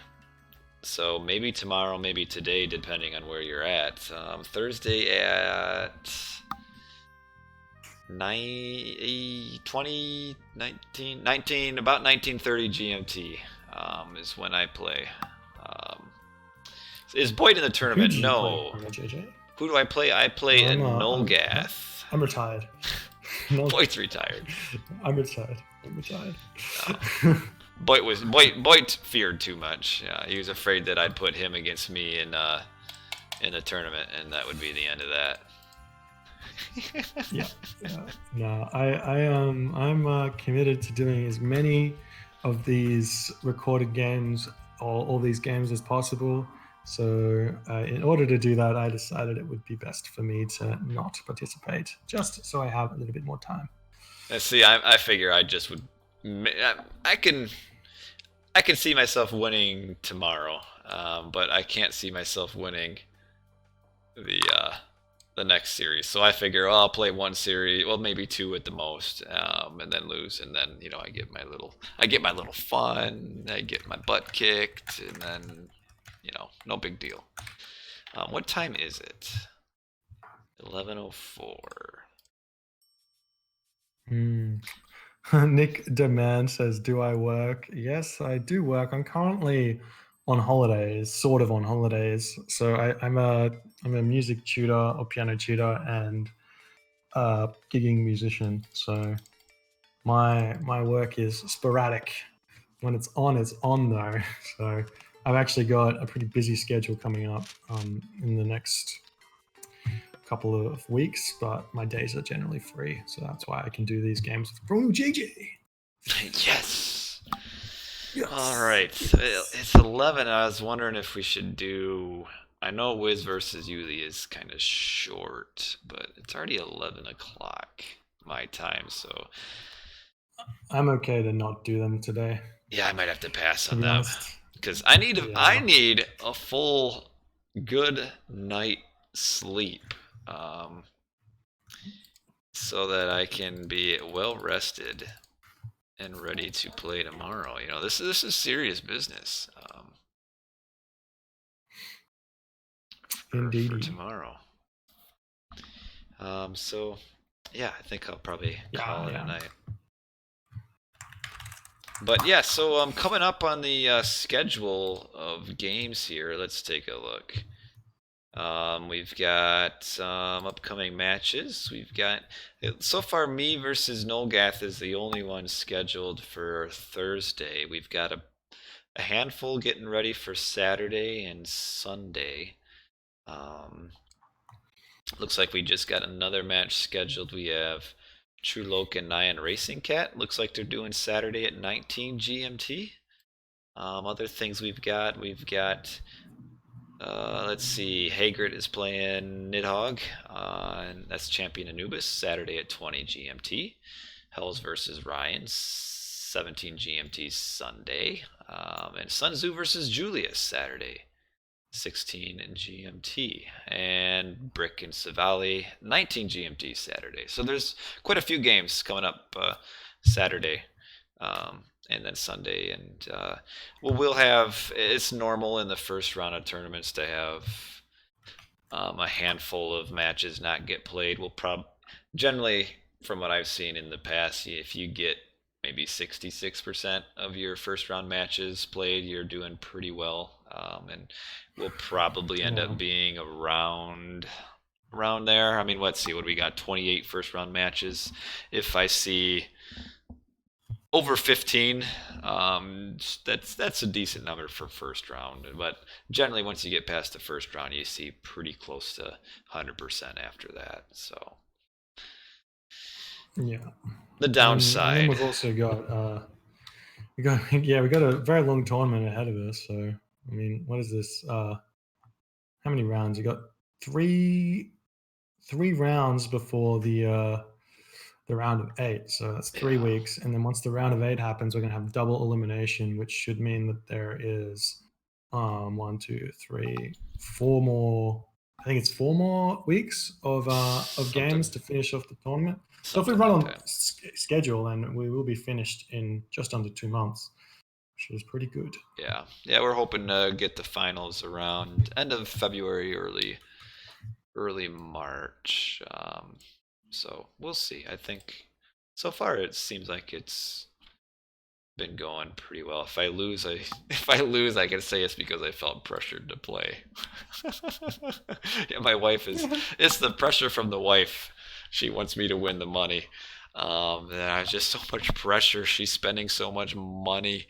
[SPEAKER 1] So maybe tomorrow, maybe today, depending on where you're at. Thursday at 19, about 19:30 GMT is when I play. Is Boyd in the tournament? No. Who do I play? I play in Nolgath.
[SPEAKER 2] I'm retired.
[SPEAKER 1] Boyd's retired.
[SPEAKER 2] I'm retired.
[SPEAKER 1] Boyd feared too much. Yeah, he was afraid that I'd put him against me in the tournament, and that would be the end of that.
[SPEAKER 2] No, I'm committed to doing as many of these recorded games, all these games as possible. So, in order to do that, I decided it would be best for me to not participate, just so I have a little bit more time.
[SPEAKER 1] And see, I figure I just would. I can see myself winning tomorrow, but I can't see myself winning the next series. So I figure, well, I'll play one series, well, maybe two at the most, and then lose, and then I get my little fun, I get my butt kicked, and then no big deal. What time is it? 11:04.
[SPEAKER 2] Nick Demand says, "Do I work?" Yes, I do work. I'm currently on holidays, sort of on holidays. So I'm a music tutor or piano tutor and gigging musician. So my work is sporadic. When it's on though. So I've actually got a pretty busy schedule coming up in the next couple of weeks, but my days are generally free, so that's why I can do these games with Bruno JJ.
[SPEAKER 1] Yes.
[SPEAKER 2] Yes.
[SPEAKER 1] All right. It's 11. I was wondering if we should do. I know Wiz versus Yuli is kind of short, but it's already 11 o'clock my time, so
[SPEAKER 2] I'm okay to not do them today.
[SPEAKER 1] yeah, I might have to pass
[SPEAKER 2] To
[SPEAKER 1] on
[SPEAKER 2] be
[SPEAKER 1] them
[SPEAKER 2] honest.
[SPEAKER 1] because I need
[SPEAKER 2] Yeah.
[SPEAKER 1] a full good night sleep, so that I can be well rested and ready to play tomorrow. This is serious business. For
[SPEAKER 2] Indeed.
[SPEAKER 1] tomorrow. So yeah, I think I'll probably call it a night. But yeah, so coming up on the schedule of games here, let's take a look. We've got some upcoming matches. We've got, so far, me versus Nolgath is the only one scheduled for Thursday. We've got a handful getting ready for Saturday and Sunday. Looks like we just got another match scheduled. We have True Loki and Nyan Racing Cat. Looks like they're doing Saturday at 19 GMT. Other things we've got, let's see, Hagrid is playing Nidhogg, and that's Champion Anubis, Saturday at 20 GMT. Hells versus Ryan, 17 GMT Sunday. And Sunzu versus Julius, Saturday, 16 in GMT. And Brick and Savali, 19 GMT Saturday. So there's quite a few games coming up Saturday. And then Sunday, and we'll have, it's normal in the first round of tournaments to have a handful of matches not get played. We'll generally, from what I've seen in the past, if you get maybe 66% of your first round matches played, you're doing pretty well, and we'll probably end up being around there. I mean, let's see, what do we got? 28 first round matches. If I see over 15, that's a decent number for first round, but generally once you get past the first round, you see pretty close to 100% after that. So
[SPEAKER 2] yeah,
[SPEAKER 1] the downside,
[SPEAKER 2] and then we've also got we got a very long tournament ahead of us. So I mean, what is this? How many rounds? You got three rounds before the round of 8. So that's 3 weeks. And then once the round of 8 happens, we're going to have double elimination, which should mean that there is 1, 2, 3, 4 more. I think it's 4 more weeks of games to finish off the tournament. So if we run on schedule, then we will be finished in just under 2 months, which is pretty good.
[SPEAKER 1] Yeah, we're hoping to get the finals around end of February, early March. So we'll see. I think so far it seems like it's been going pretty well. If I lose, I can say it's because I felt pressured to play. Yeah, my wife it's the pressure from the wife. She wants me to win the money. There's just so much pressure. She's spending so much money.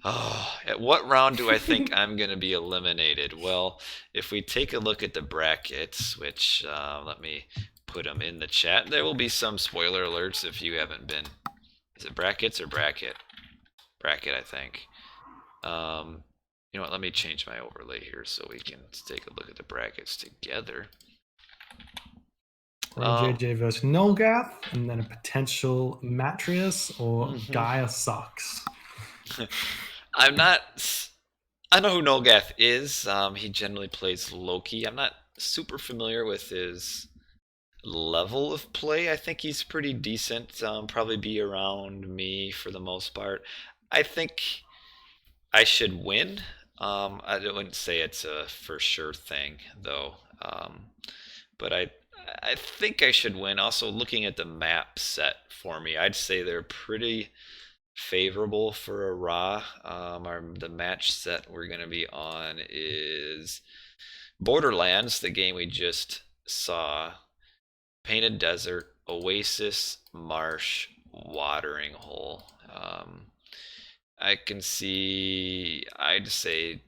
[SPEAKER 1] At what round do I think I'm going to be eliminated? Well, if we take a look at the brackets, which let me put them in the chat. There will be some spoiler alerts if you haven't been. Is it brackets or bracket? Bracket, I think. You know what? Let me change my overlay here so we can take a look at the brackets together.
[SPEAKER 2] JJ versus Nolgath, and then a potential Matrius or Gaia sucks.
[SPEAKER 1] I know who Nolgath is. He generally plays Loki. I'm not super familiar with his level of play. I think he's pretty decent. Probably be around me for the most part. I think I should win. I wouldn't say it's a for sure thing though. But I think I should win. Also, looking at the map set for me, I'd say they're pretty favorable for a Ra. The match set we're going to be on is Borderlands, the game we just saw, Painted Desert, Oasis, Marsh, Watering Hole. I can see, I'd say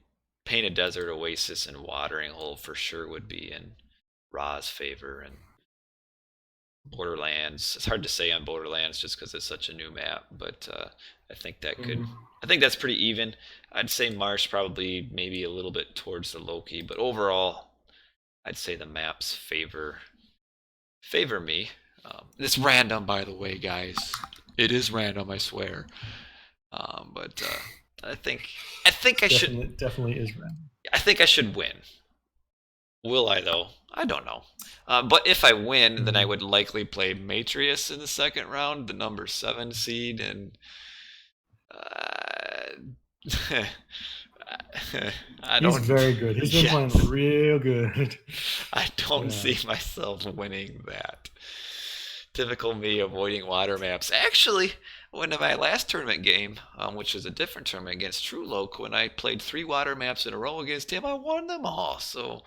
[SPEAKER 1] Painted Desert, Oasis, and Watering Hole for sure would be in Ra's favor, and Borderlands. It's hard to say on Borderlands just because it's such a new map, but I think that could. I think that's pretty even. I'd say Marsh probably maybe a little bit towards the Loki, but overall, I'd say the maps favor me. It's random, by the way, guys. It is random, I swear. But I think I should.
[SPEAKER 2] Definitely is random.
[SPEAKER 1] I think I should win. Will I though? I don't know. But if I win, then I would likely play Matrius in the second round, the number 7 seed, and I don't.
[SPEAKER 2] He's very good. He's been playing real good.
[SPEAKER 1] I don't see myself winning that. Typical me avoiding water maps. Actually, when in my last tournament game, which was a different tournament against True Loke, when I played 3 water maps in a row against him, I won them all. So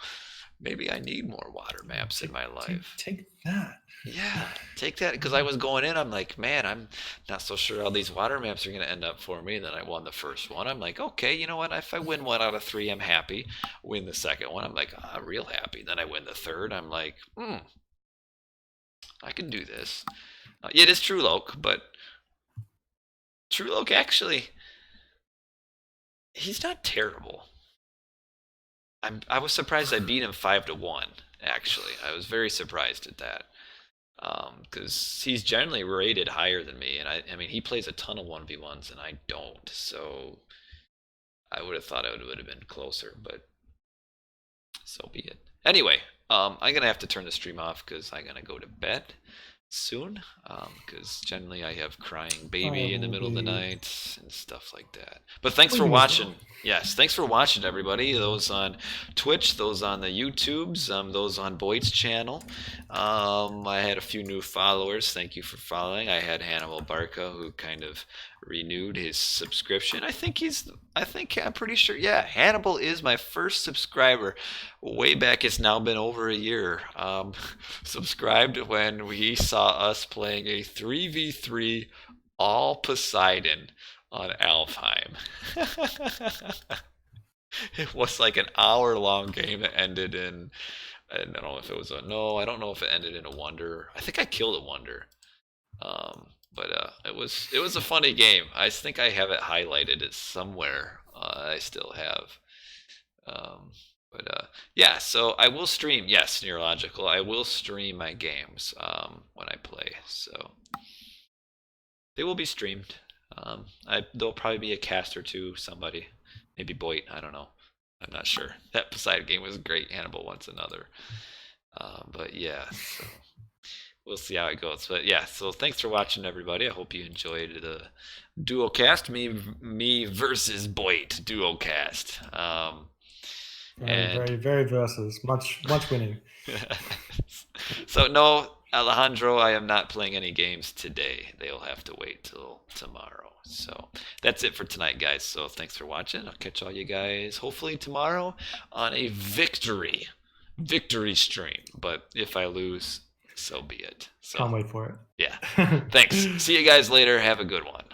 [SPEAKER 1] maybe I need more water maps in my life.
[SPEAKER 2] Take that.
[SPEAKER 1] Yeah, take that. Because I was going in, I'm like, man, I'm not so sure how these water maps are going to end up for me. And then I won the first one. I'm like, okay, you know what? If I win 1 out of 3, I'm happy. Win the second one, I'm like, real happy. Then I win the third. I'm like, I can do this. It is True Loke, but True Loke actually, he's not terrible. I was surprised I beat him 5-1. Actually, I was very surprised at that. Because he's generally rated higher than me, and I mean he plays a ton of 1v1s and I don't, so I would have thought it would have been closer, but so be it. Anyway, I'm gonna have to turn the stream off because I'm gonna go to bed soon. Because generally I have crying baby in the middle of the night and stuff like that. But thanks for watching. Yes, thanks for watching, everybody. Those on Twitch, those on the YouTubes, those on Boyd's channel. I had a few new followers. Thank you for following. I had Hannibal Barca, who kind of renewed his subscription. I'm pretty sure. Yeah, Hannibal is my first subscriber. Way back, it's now been over a year. Subscribed when we saw us playing a 3v3 all Poseidon on Alfheim. It was like an hour-long game that ended in. I don't know if it was a no. I don't know if it ended in a wonder. I think I killed a wonder. But it was a funny game. I think I have it highlighted it somewhere. I still have. Yeah. So I will stream. Yes, Neurological. I will stream my games when I play. So they will be streamed. There'll probably be a cast or two. Somebody, maybe Boyd. I don't know. I'm not sure. That Poseidon game was great. Hannibal wants another. But yeah. So we'll see how it goes. But yeah, so thanks for watching, everybody. I hope you enjoyed the duocast, me versus Boyd duocast.
[SPEAKER 2] Very, very versus. Much winning.
[SPEAKER 1] So no, Alejandro, I am not playing any games today. They'll have to wait till tomorrow. So that's it for tonight, guys. So thanks for watching. I'll catch all you guys hopefully tomorrow on a victory stream. But if I lose, so be it. So,
[SPEAKER 2] can't wait for it.
[SPEAKER 1] Yeah. Thanks. See you guys later. Have a good one.